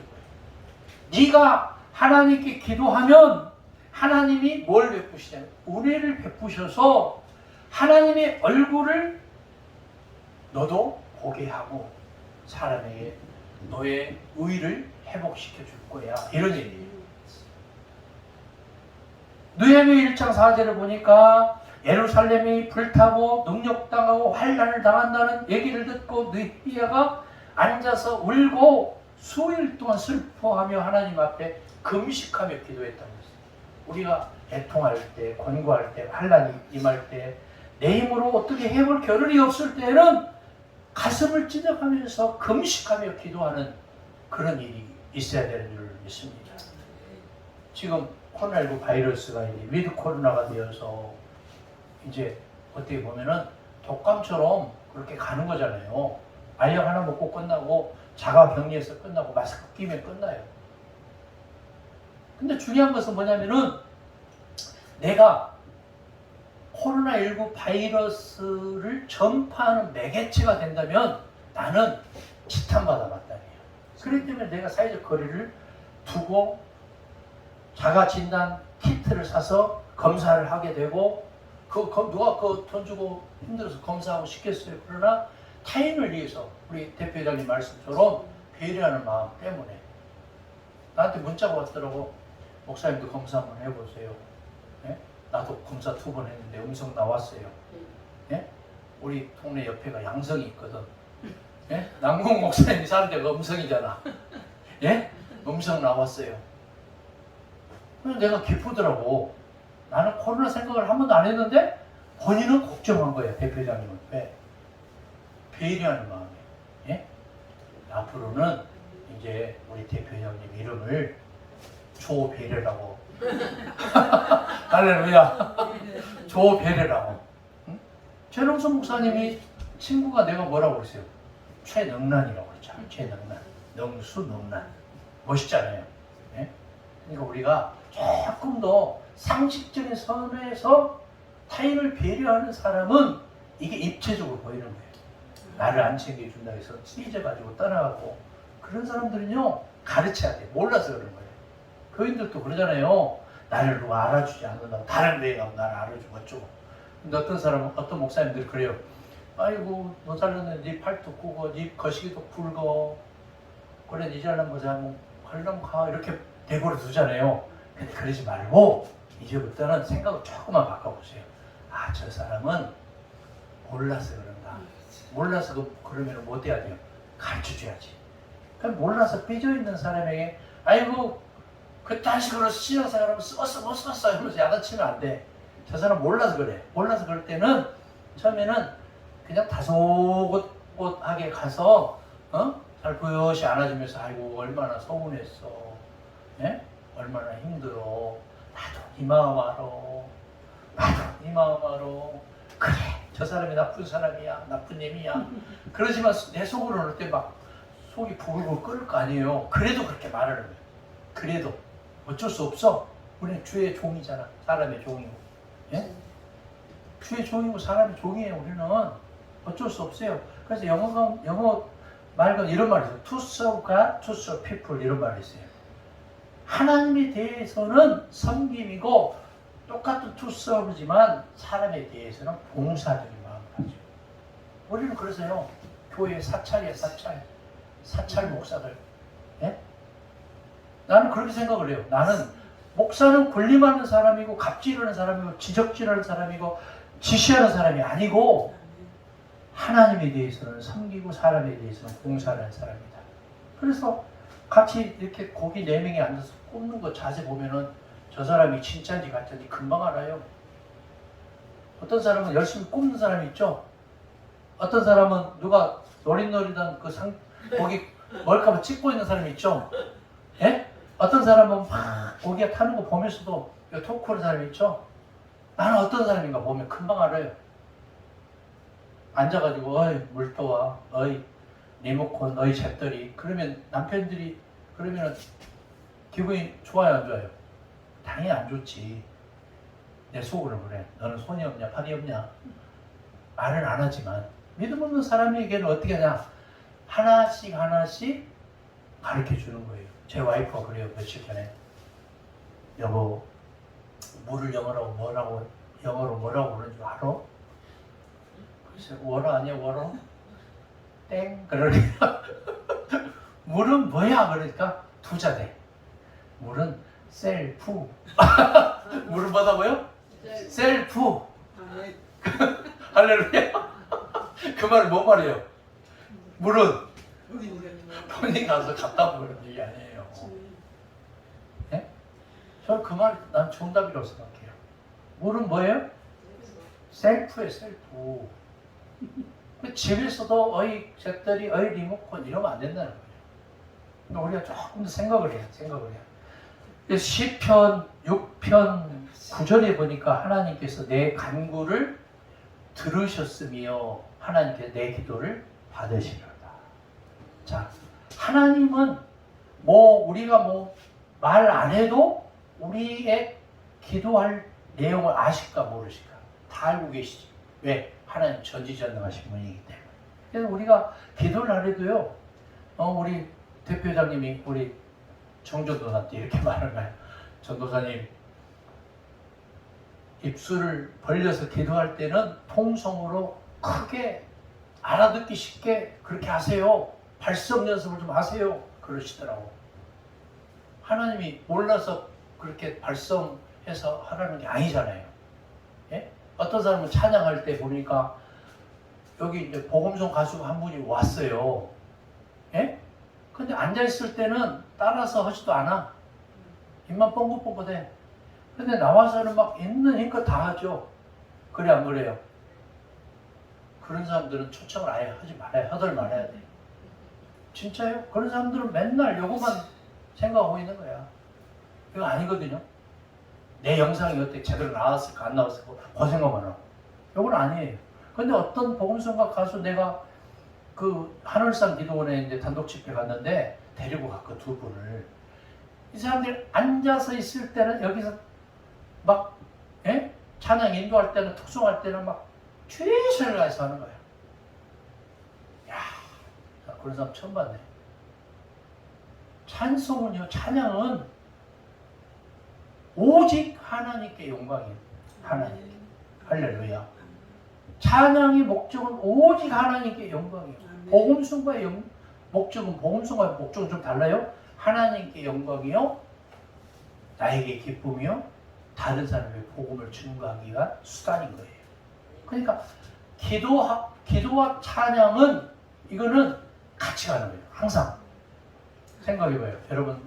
거예요. 네가 하나님께 기도하면 하나님이 뭘 베푸시냐면 은혜를 베푸셔서 하나님의 얼굴을 너도 보게 하고 사람에게 너의 의를 회복시켜 줄 거야. 이런 얘기예요. 느헤미야 1장 4절을 보니까 예루살렘이 불타고 능력당하고 환난을 당한다는 얘기를 듣고 느헤미야가 앉아서 울고 수일 동안 슬퍼하며 하나님 앞에 금식하며 기도했다는 것입니다. 우리가 애통할 때, 권고할 때, 환난이 임할 때 내 힘으로 어떻게 해볼 겨를이 없을 때는 가슴을 찢어가면서 금식하며 기도하는 그런 일이 있어야 되는 줄 믿습니다. 지금 코로나19 바이러스가 이제 위드 코로나가 되어서 이제 어떻게 보면은 독감처럼 그렇게 가는 거잖아요. 알약 하나 먹고 끝나고 자가 격리해서 끝나고 마스크 끼면 끝나요. 근데 중요한 것은 뭐냐면은 내가 코로나19 바이러스를 전파하는 매개체가 된다면 나는 지탄받아 마땅해요. 그렇기 때문에 내가 사회적 거리를 두고 자가 진단 키트를 사서 검사를 하게 되고 누가 그 돈 주고 힘들어서 검사하고 싶겠어요. 그러나 타인을 위해서 우리 대표회장님 말씀처럼 배려하는 마음 때문에 나한테 문자가 왔더라고. 목사님도 검사 한번 해보세요. 예? 나도 검사 2번 했는데 음성 나왔어요. 예? 우리 동네 옆에가 양성이 있거든. 예? 남궁 목사님이 사는 데가 음성이잖아. 예? 음성 나왔어요. 그래서 내가 기쁘더라고. 나는 코로나 생각을 한 번도 안 했는데 본인은 걱정한 거예요. 대표장님은. 왜? 배려하는 마음에. 예? 앞으로는 이제 우리 대표장님 이름을 조배려라고. 할렐루야. 조배려라고. 응? 최롱선 목사님이 친구가 내가 뭐라고 그랬어요? 최능란이라고 그랬잖아. 최능란. 능수능란. 멋있잖아요. 예? 그러니까 우리가 조금 더 상식적인 선에서 타인을 배려하는 사람은 이게 입체적으로 보이는 거예요. 나를 안 챙겨준다 해서 찢어가지고 떠나가고 그런 사람들은요 가르쳐야 돼. 몰라서 그런 거예요. 교인들도 그러잖아요. 나를 누가 알아주지 않는다고 다른 데에 가면 나를 알아주고 어쩌고. 근데 어떤 사람은 어떤 목사님들 그래요. 아이고 너 잘났는데 네 팔도 꼬고 네 거시기도 굵어. 그래 네 잘난 거지 하면 걸럼 가 이렇게 대고를 두잖아요. 근데 그러지 말고 이제부터는 생각을 조금만 바꿔보세요. 아 저 사람은 몰라서 그런가. 몰라서 그러면 뭐 돼야 돼요? 가르쳐줘야지. 그럼 몰라서 삐져있는 사람에게 아이고 그딴 식으로 신앙생활하면 썼어 못 썼어 이러면서 야단치면 안 돼. 저 사람 몰라서 그래. 몰라서 그럴 때는 처음에는 그냥 다소곳하게 가서 살포시 안아주면서 아이고 얼마나 서운했어. 예? 얼마나 힘들어. 나도 네 마음 알아. 나도 네 마음 알아. 그래 저 사람이 나쁜 사람이야. 나쁜 놈이야. 그러지만 내 속으로는 그때 막 속이 부글부글 끓을 거 아니에요. 그래도 그렇게 말하는 거예요. 그래도 어쩔 수 없어. 우리는 주의 종이잖아. 사람의 종이고. 예? 주의 종이고 사람의 종이에요. 우리는 어쩔 수 없어요. 그래서 영어 말과 이런 말이 있어요. To serve God, to serve people 이런 말이 있어요. 하나님에 대해서는 섬김이고 똑같은 to serve지만 사람에 대해서는 봉사적인 마음을 가지고. 우리는 그래서요. 교회 사찰이에요. 사찰 목사들. 예? 나는 그렇게 생각을 해요. 나는 목사는 군림하는 사람이고 갑질하는 사람이고 지적질하는 사람이고 지시하는 사람이 아니고 하나님에 대해서는 섬기고 사람에 대해서는 봉사하는 사람이다. 그래서 같이 이렇게 고기 4명이 앉아서 굽는 거 자세 보면은 저 사람이 진짜인지 가짜인지 금방 알아요. 어떤 사람은 열심히 굽는 사람이 있죠. 어떤 사람은 누가 노릇노릇한 고기 멀까봐 찍고 있는 사람이 있죠. 예? 어떤 사람은 막 고기가 타는 거 보면서도 토크하는 사람이 있죠. 나는 어떤 사람인가 보면 금방 알아요. 앉아가지고 어이 물 떠와 어이 리모컨 어이 잿더리 그러면 남편들이 그러면 기분이 좋아요 안 좋아요? 당연히 안 좋지. 내 속으로 그래. 너는 손이 없냐 팔이 없냐 말은 안 하지만 믿음 없는 사람에게는 어떻게 하냐 하나씩 가르쳐 주는 거예요. 제 와이프가 그래요. 며칠 전에 여보 물을 영어로 뭐라고 그러는 줄 알아? 글쎄 워러 아니야 워러? 땡 그러니까 물은 뭐야 그러니까 투자돼. 물은 셀프. 물은 뭐다고요? 셀프. 할렐루야. 그 말은 뭔 말이에요? 물은 본인이 가서 갖다 보는 얘기 아니에요. 네? 저는 그 말 난 정답이라고 생각해요. 물은 뭐예요? 셀프예요. 셀프. 집에서도 어이 잿더리 어이 리모컨 이러면 안 된다는 거예요. 그러니까 우리가 조금 더 생각을 해요. 시편 6편 9절에 보니까 하나님께서 내 간구를 들으셨으며 하나님께서 내 기도를 받으시려다. 자, 하나님은 우리가 말 안 해도 우리의 기도할 내용을 아실까 모르실까 다 알고 계시지. 왜? 하나님 전지전능하신 분이기 때문에. 그래서 우리가 기도를 안 해도요. 우리 대표장님이 우리 정전도사한테 이렇게 말을 해요. 전도사님 입술을 벌려서 기도할 때는 통성으로 크게 알아듣기 쉽게 그렇게 하세요. 발성 연습을 좀 하세요. 그러시더라고. 하나님이 몰라서 그렇게 발성해서 하라는 게 아니잖아요. 예? 어떤 사람은 찬양할 때 보니까 여기 이제 복음송 가수 한 분이 왔어요. 예? 근데 앉아있을 때는 따라서 하지도 않아. 입만 뻥긋뻥긋해. 근데 나와서는 막 있는 힘껏 다 하죠. 그래 안 그래요? 그런 사람들은 초청을 아예 하지 말아야 하들 말아야 돼. 진짜요? 그런 사람들은 맨날 요거만 생각하고 있는 거야. 이거 아니거든요. 내 영상이 어떻게 제대로 나왔을까 안 나왔을까 그 생각만 하고. 요건 아니에요. 근데 어떤 복음성가 가수 내가 그 하늘산 기도원에 이제 단독 집회 갔는데 데리고 갔고 두 분을. 이 사람들이 앉아서 있을 때는 여기서 막 찬양 인도할 때는 특송할 때는 막 최선을 다해서 하는 거야. 야, 그런 사람 처음 봤네. 찬송은요, 찬양은 오직 하나님께 영광이에요. 하나님께. 할렐루야. 찬양의 목적은 오직 하나님께 영광이에요. 복음성과의 목적은 좀 달라요. 하나님께 영광이요, 나에게 기쁨이요, 다른 사람에게 복음을 증거하기 위한 수단인 거예요. 그러니까 기도와 찬양은 이거는 같이 가는 거예요. 항상 생각해봐요. 여러분,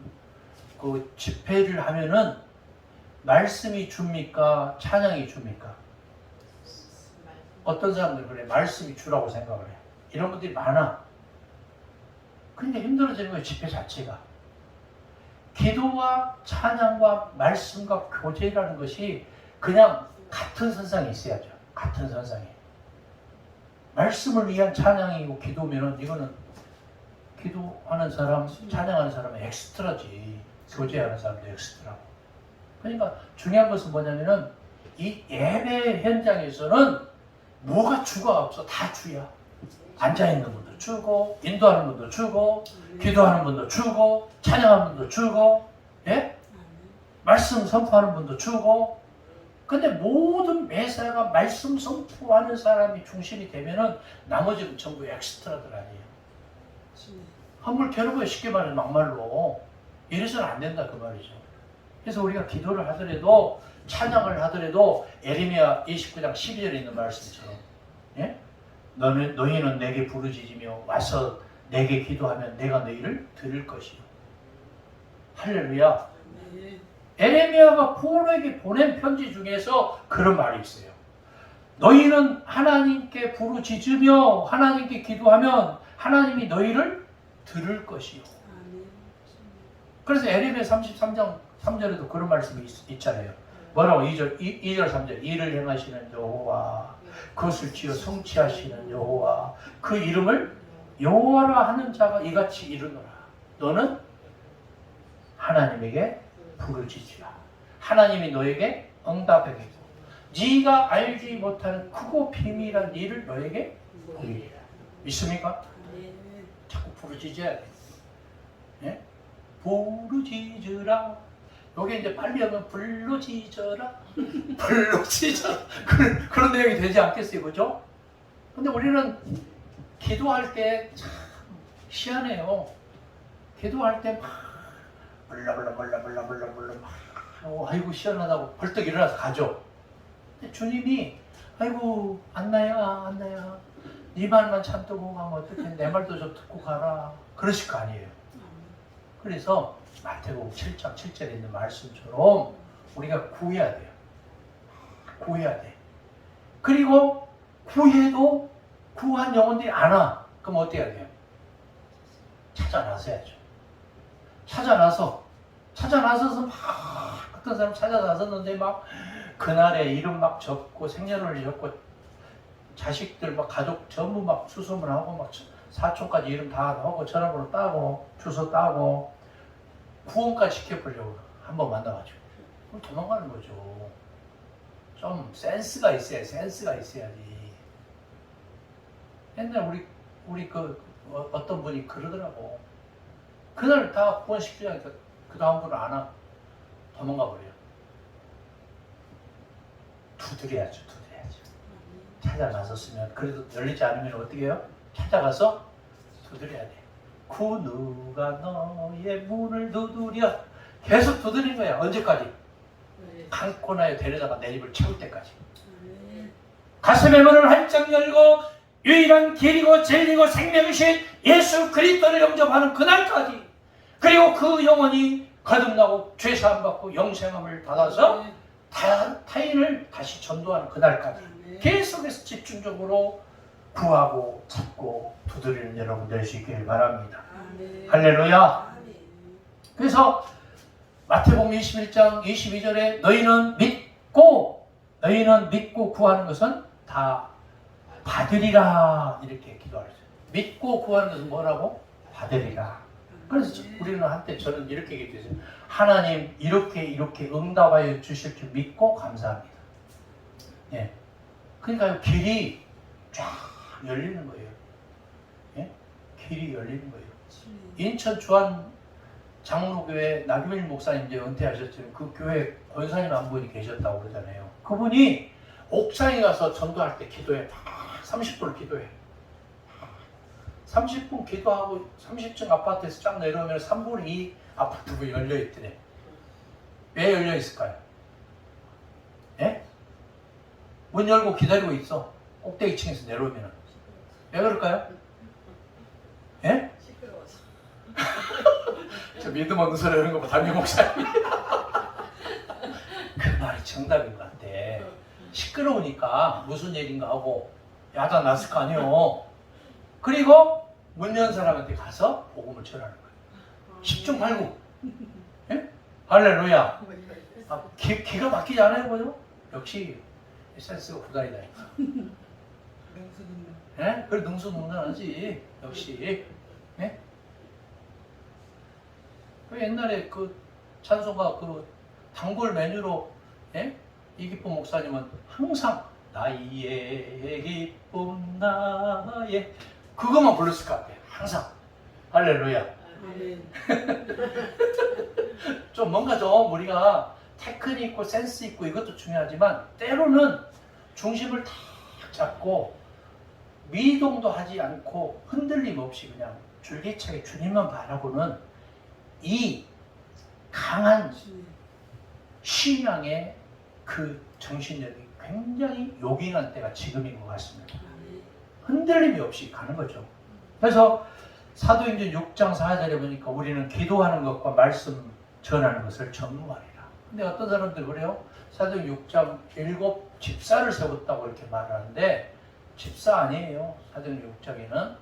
그 집회를 하면은 말씀이 줍니까? 찬양이 줍니까? 어떤 사람들은 그래, 말씀이 주라고 생각을 해요. 이런 분들이 많아. 그러니까 힘들어지는 거예요, 집회 자체가. 기도와 찬양과 말씀과 교제라는 것이 그냥 같은 선상에 있어야죠. 같은 선상에. 말씀을 위한 찬양이고 기도면은 이거는 기도하는 사람, 찬양하는 사람은 엑스트라지. 교제하는 사람도 엑스트라고. 그러니까 중요한 것은 뭐냐면은 이 예배 현장에서는 뭐가 주가 없어. 다 주야. 앉아있는 분도 주고, 인도하는 분도 주고, 기도하는 분도 주고, 찬양하는 분도 주고, 예? 말씀 선포하는 분도 주고. 근데 모든 매사가 말씀 선포하는 사람이 중심이 되면은 나머지는 전부 엑스트라들 아니에요. 한물 겨루고 쉽게 말하면 막말로. 이래서는 안 된다 그 말이죠. 그래서 우리가 기도를 하더라도, 찬양을 하더라도 에레미야 29장 12절에 있는 말씀처럼, 예? 너희는 내게 부르짖으며 와서 내게 기도하면 내가 너희를 들을 것이요. 할렐루야. 에레미야가 포로에게 보낸 편지 중에서 그런 말이 있어요. 너희는 하나님께 부르짖으며 하나님께 기도하면 하나님이 너희를 들을 것이요. 그래서 에레미야 33장 3절에도 그런 말씀이 있잖아요. 뭐라고? 2절 3절. 이를 행하시는 여호와, 그것을 지어 성취하시는 여호와, 그 이름을 여호와라 하는 자가 이같이 이르노라. 너는 하나님에게 부르짖으라. 하나님이 너에게 응답하겠고 네가 알지 못하는 크고 비밀한 일을 너에게 보이리라. 믿습니까? 자꾸 부르짖어야 돼. 예? 부르짖으라. 요게 이제 빨리 하면 불러짖어라. 불러짖어라. 그런 내용이 되지 않겠어요, 그죠? 근데 우리는 기도할 때 참 희한해요. 기도할 때 막 아이고 시원하다고 벌떡 일어나서 가죠. 근데 주님이 아이고 안나야 네 말만 참고 가면 어떡해, 내 말도 좀 듣고 가라, 그러실 거 아니에요. 그래서 마태복음 7장 7절에 있는 말씀처럼 우리가 구해야 돼요. 구해야 돼. 그리고 구해도 구한 영혼들이 안 와. 그럼 어떻게 해야 돼요? 찾아나서야죠. 찾아나서서 막 어떤 사람 찾아나섰는데 막 그날에 이름 막 적고 생년월일 적고 자식들 막 가족 전부 막 수소문 하고 막 사촌까지 이름 다 하고 전화번호 따고 주소 따고 구원까지 시켜보려고 한번 만나가지고 그럼 도망가는 거죠. 좀 센스가 있어야지. 옛날 우리 어떤 분이 그러더라고. 그날 다 구원시키자니까 그 다음 분은 안 와. 도망가 버려요. 두드려야죠. 찾아 나섰으면, 그래도 열리지 않으면 어떻게 해요? 찾아가서 두드려야 돼. 그 누가 너의 문을 두드려. 계속 두드린 거야. 언제까지? 강코나에 데려다가 내 입을 채울 때까지. 가슴의 문을 활짝 열고 유일한 길이고 진리고 생명이신 예수 그리스도를 영접하는 그날까지, 그리고 그 영혼이 거듭나고 죄사함 받고 영생함을 받아서 타인을 다시 전도하는 그날까지 계속해서 집중적으로 구하고 찾고 두드리는 여러분 될 수 있기를 바랍니다. 할렐루야. 그래서 마태복음 21장 22절에 너희는 믿고 구하는 것은 다 받으리라, 이렇게 기도하죠. 믿고 구하는 것은 뭐라고? 받으리라. 그래서 우리는 한때 저는 이렇게 얘기했어요. 하나님 이렇게 응답하여 주실 줄 믿고 감사합니다. 예. 그러니까 길이 쫙 열리는 거예요. 예? 길이 열리는 거예요. 인천 주안 장로교회 나규일 목사님 이제 은퇴하셨지만 그 교회 권사님 한 분이 계셨다고 그러잖아요. 그분이 옥상에 가서 전도할 때 기도해. 30분 기도해. 30분 기도하고 30층 아파트에서 쫙 내려오면 3분의 2 아파트가 열려있더래. 왜 열려있을까요? 예? 문 열고 기다리고 있어. 꼭대기 층에서 내려오면. 왜 그럴까요? 예? 시끄러워서. 저 믿음 없는 소리 하는 거 봐, 담임 목사님. 그 말이 정답인 것 같아. 시끄러우니까 무슨 얘기인가 하고 야단 났을 거 아니에요. 그리고 문 연 사람한테 가서 복음을 전하는 거예요. 10중 8구. 예? 할렐루야. 아, 기가 막히지 않아요, 그죠? 역시 센스가 구달이다니까. 예? 그래 능수능란하지. 역시. 예? 그 옛날에 그 찬송가 그 단골 메뉴로 예? 이기쁨 목사님은 항상 나의 기쁨 나의 그것만 불렀을 것 같아. 항상. 할렐루야. 좀 뭔가 좀 우리가 테크닉 있고 센스 있고 이것도 중요하지만 때로는 중심을 탁 잡고 미동도 하지 않고 흔들림 없이 그냥 줄기차게 주님만 바라보는 이 강한 신앙의 그 정신력이 굉장히 요긴한 때가 지금인 것 같습니다. 흔들림이 없이 가는 거죠. 그래서 사도행전 6장 4절에 보니까 우리는 기도하는 것과 말씀 전하는 것을 전무하리라. 근데 어떤 사람들 그래요? 사도행전 6장 7 집사를 세웠다고 이렇게 말하는데 집사 아니에요. 사도행전 6장에는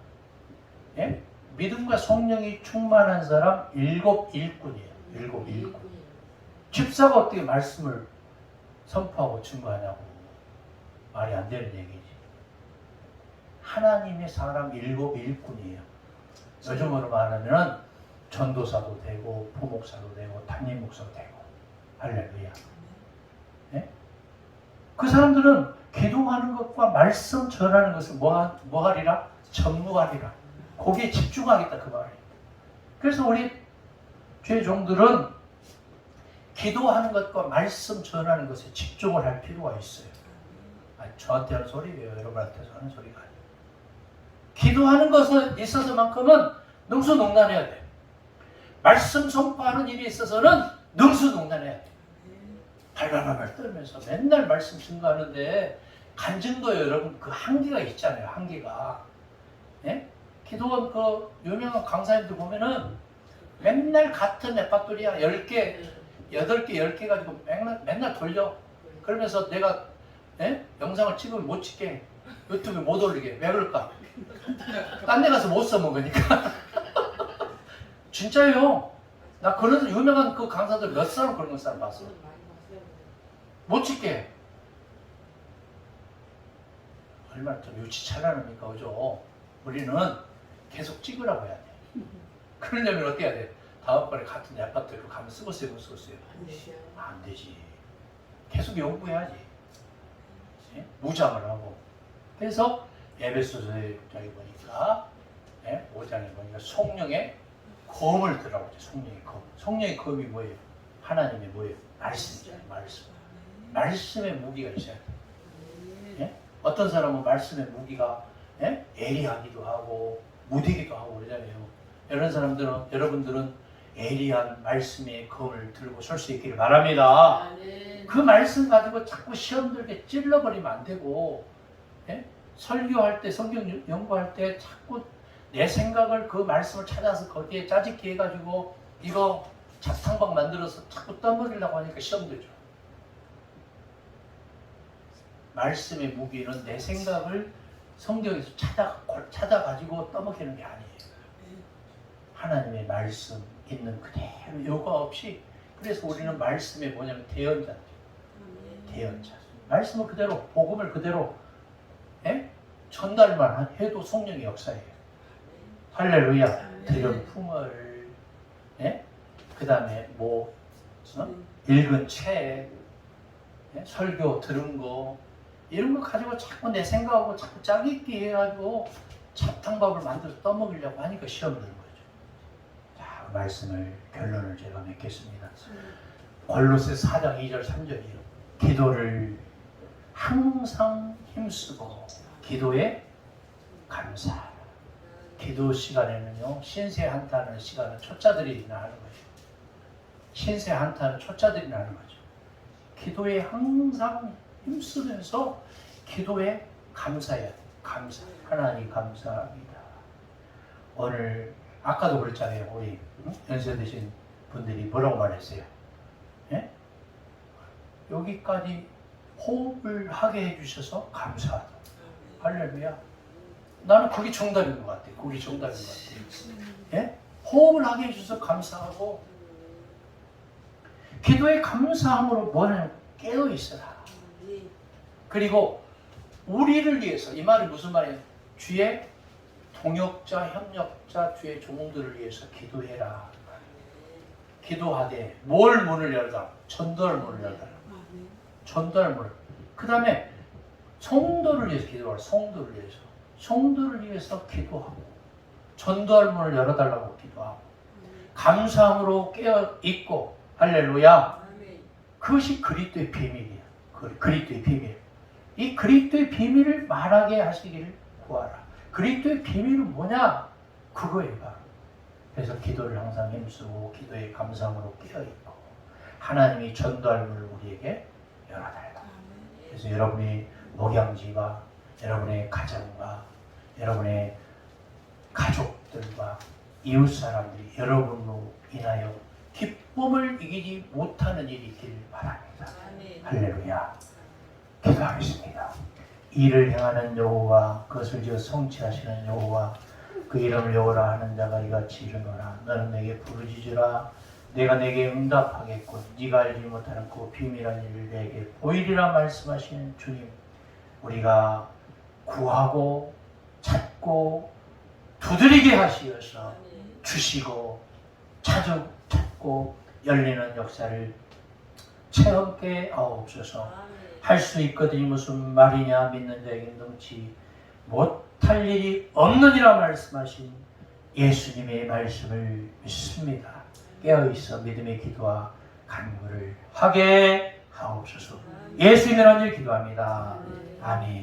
예? 믿음과 성령이 충만한 사람 7 일꾼이에요. 7 일꾼. 집사가 어떻게 말씀을 선포하고 증거하냐고. 말이 안 되는 얘기지. 하나님의 사람 7 일꾼이에요. 요즘으로 말하면 전도사도 되고 부목사도 되고 담임 목사도 되고. 할렐루야. 네? 그 사람들은 기도하는 것과 말씀 전하는 것을 뭐 하리라? 전무하리라. 거기에 집중하겠다 그 말이에요. 그래서 우리 주의 종들은 기도하는 것과 말씀 전하는 것에 집중을 할 필요가 있어요. 저한테 하는 소리예요. 여러분한테서 하는 소리가 아니에요. 기도하는 것에 있어서만큼은 능수능란해야 돼요. 말씀 선포하는 일에 있어서는 능수능란해야 돼요. 발발발발 떨면서 맨날 말씀 증거하는데 간증도 여러분 그 한계가 있잖아요. 한계가. 예? 기도원 그 유명한 강사님들 보면은 맨날 같은 레파토리야 10개, 8개, 10개 가지고 맨날 돌려. 그러면서 내가 예? 영상을 찍으면 못 찍게. 유튜브에 못 올리게. 왜 그럴까? 딴 데 가서 못 써먹으니까. 진짜예요. 나 그런 유명한 그 강사들 몇 사람 그런 사람 봤어. 못 찍게. 얼마나 좀 유치찬란합니까, 그죠? 우리는 계속 찍으라고 해야 돼. 그러려면 어떻게 해야 돼? 다음번에 같은 아파트로 가면 쓰고쓰요. 안 되지. 계속 연구해야지. 예? 무장을 하고. 그래서 에베소서에 저기 보니까 5장에 보니까 성령의 검을 들라고 하죠. 성령의 검. 성령의 검이 뭐예요? 하나님의 뭐예요? 말씀이잖아요. 말씀. 말씀의 무기가 있어야 돼요. 예? 어떤 사람은 말씀의 무기가 예리하기도 하고 무디기도 하고 그러잖아요. 이런 사람들은 여러분들은 예리한 말씀의 검을 들고 설 수 있기를 바랍니다. 그 말씀 가지고 자꾸 시험 들게 찔러버리면 안 되고 설교할 때 성경 연구할 때 자꾸 내 생각을 그 말씀을 찾아서 거기에 짜집기 해가지고 이거 자탕박 만들어서 자꾸 떠먹이려고 하니까 시험 들죠. 말씀의 무기는 내 생각을 성경에서 찾아가지고 떠먹이는 게 아니에요. 하나님의 말씀 있는 그대로 요가 없이. 그래서 우리는 말씀의 뭐냐면 대언자. 대언자. 말씀을 그대로 복음을 그대로 전달만 해도 성령의 역사예요. 할렐루야. 들은 풍을 그 다음에 읽은 책 설교 들은 거 이런 거 가지고 자꾸 내 생각하고 자꾸 짜깁기 해가지고 잡탕밥을 만들어서 떠먹으려고 하니까 시험 드는 거죠. 자, 그 말씀을 결론을 제가 맺겠습니다. 골로새 4장 2절 3절이요. 기도를 항상 힘쓰고 기도에 감사하라. 기도 시간에는요, 신세 한탄하는 시간은 초짜들이나 하는 거죠. 신세 한탄은 초짜들이나 하는 거죠. 기도에 항상 힘쓰면서 기도에 감사해야 돼. 감사. 하나님 감사합니다. 오늘 아까도 그랬잖아요. 우리 연세 드신 분들이 뭐라고 말했어요? 예? 여기까지 호흡을 하게 해주셔서 감사하다. 할렐루야. 나는 그게 정답인 것 같아. 그게 정답인 것 같아. 예? 호흡을 하게 해주셔서 감사하고 기도의 감사함으로 뭐는 깨어있어라. 그리고 우리를 위해서, 이 말이 무슨 말이에요? 주의 동역자, 협력자, 주의 종들을 위해서 기도해라. 기도하되 뭘 문을 열다? 전도할 문을 열다. 전도할 문을. 그 다음에 성도를 위해서 기도하라. 성도를 위해서. 성도를 위해서 기도하고 전도할 문을 열어달라고 기도하고 감사함으로 깨어있고 할렐루야. 그것이 그리스도의 비밀이야. 그리스도의 비밀. 이 그리스도의 비밀을 말하게 하시기를 구하라. 그리스도의 비밀은 뭐냐? 그거예요. 그래서 기도를 항상 힘쓰고 기도의 감사함으로 깨어있고 하나님이 전도할 문을 우리에게 열어달라. 그래서 여러분이 목양지와 여러분의 가정과 여러분의 가족들과 이웃 사람들이 여러분으로 인하여 기쁨을 이기지 못하는 일이 있기를 바랍니다. 할렐루야. 기도하겠습니다. 이를 행하는 여호와 그것을 지어 성취하시는 여호와 그 이름을 여호라 하는 자가 이같이 이르노라. 너는 내게 부르짖으라. 내가 내게 응답하겠고 네가 알지 못하는 그 비밀한 일을 내게 보이리라 말씀하시는 주님. 우리가 구하고 찾고 두드리게 하시어서 주시고 찾고 열리는 역사를 체험케 하옵소서. 할 수 있거든이 무슨 말이냐 믿는 자에게 능치 못할 일이 없느니라 말씀하신 예수님의 말씀을 믿습니다. 깨어있어 믿음의 기도와 간구를 하게 하옵소서. 예수님의 이름으로 기도합니다. 아멘.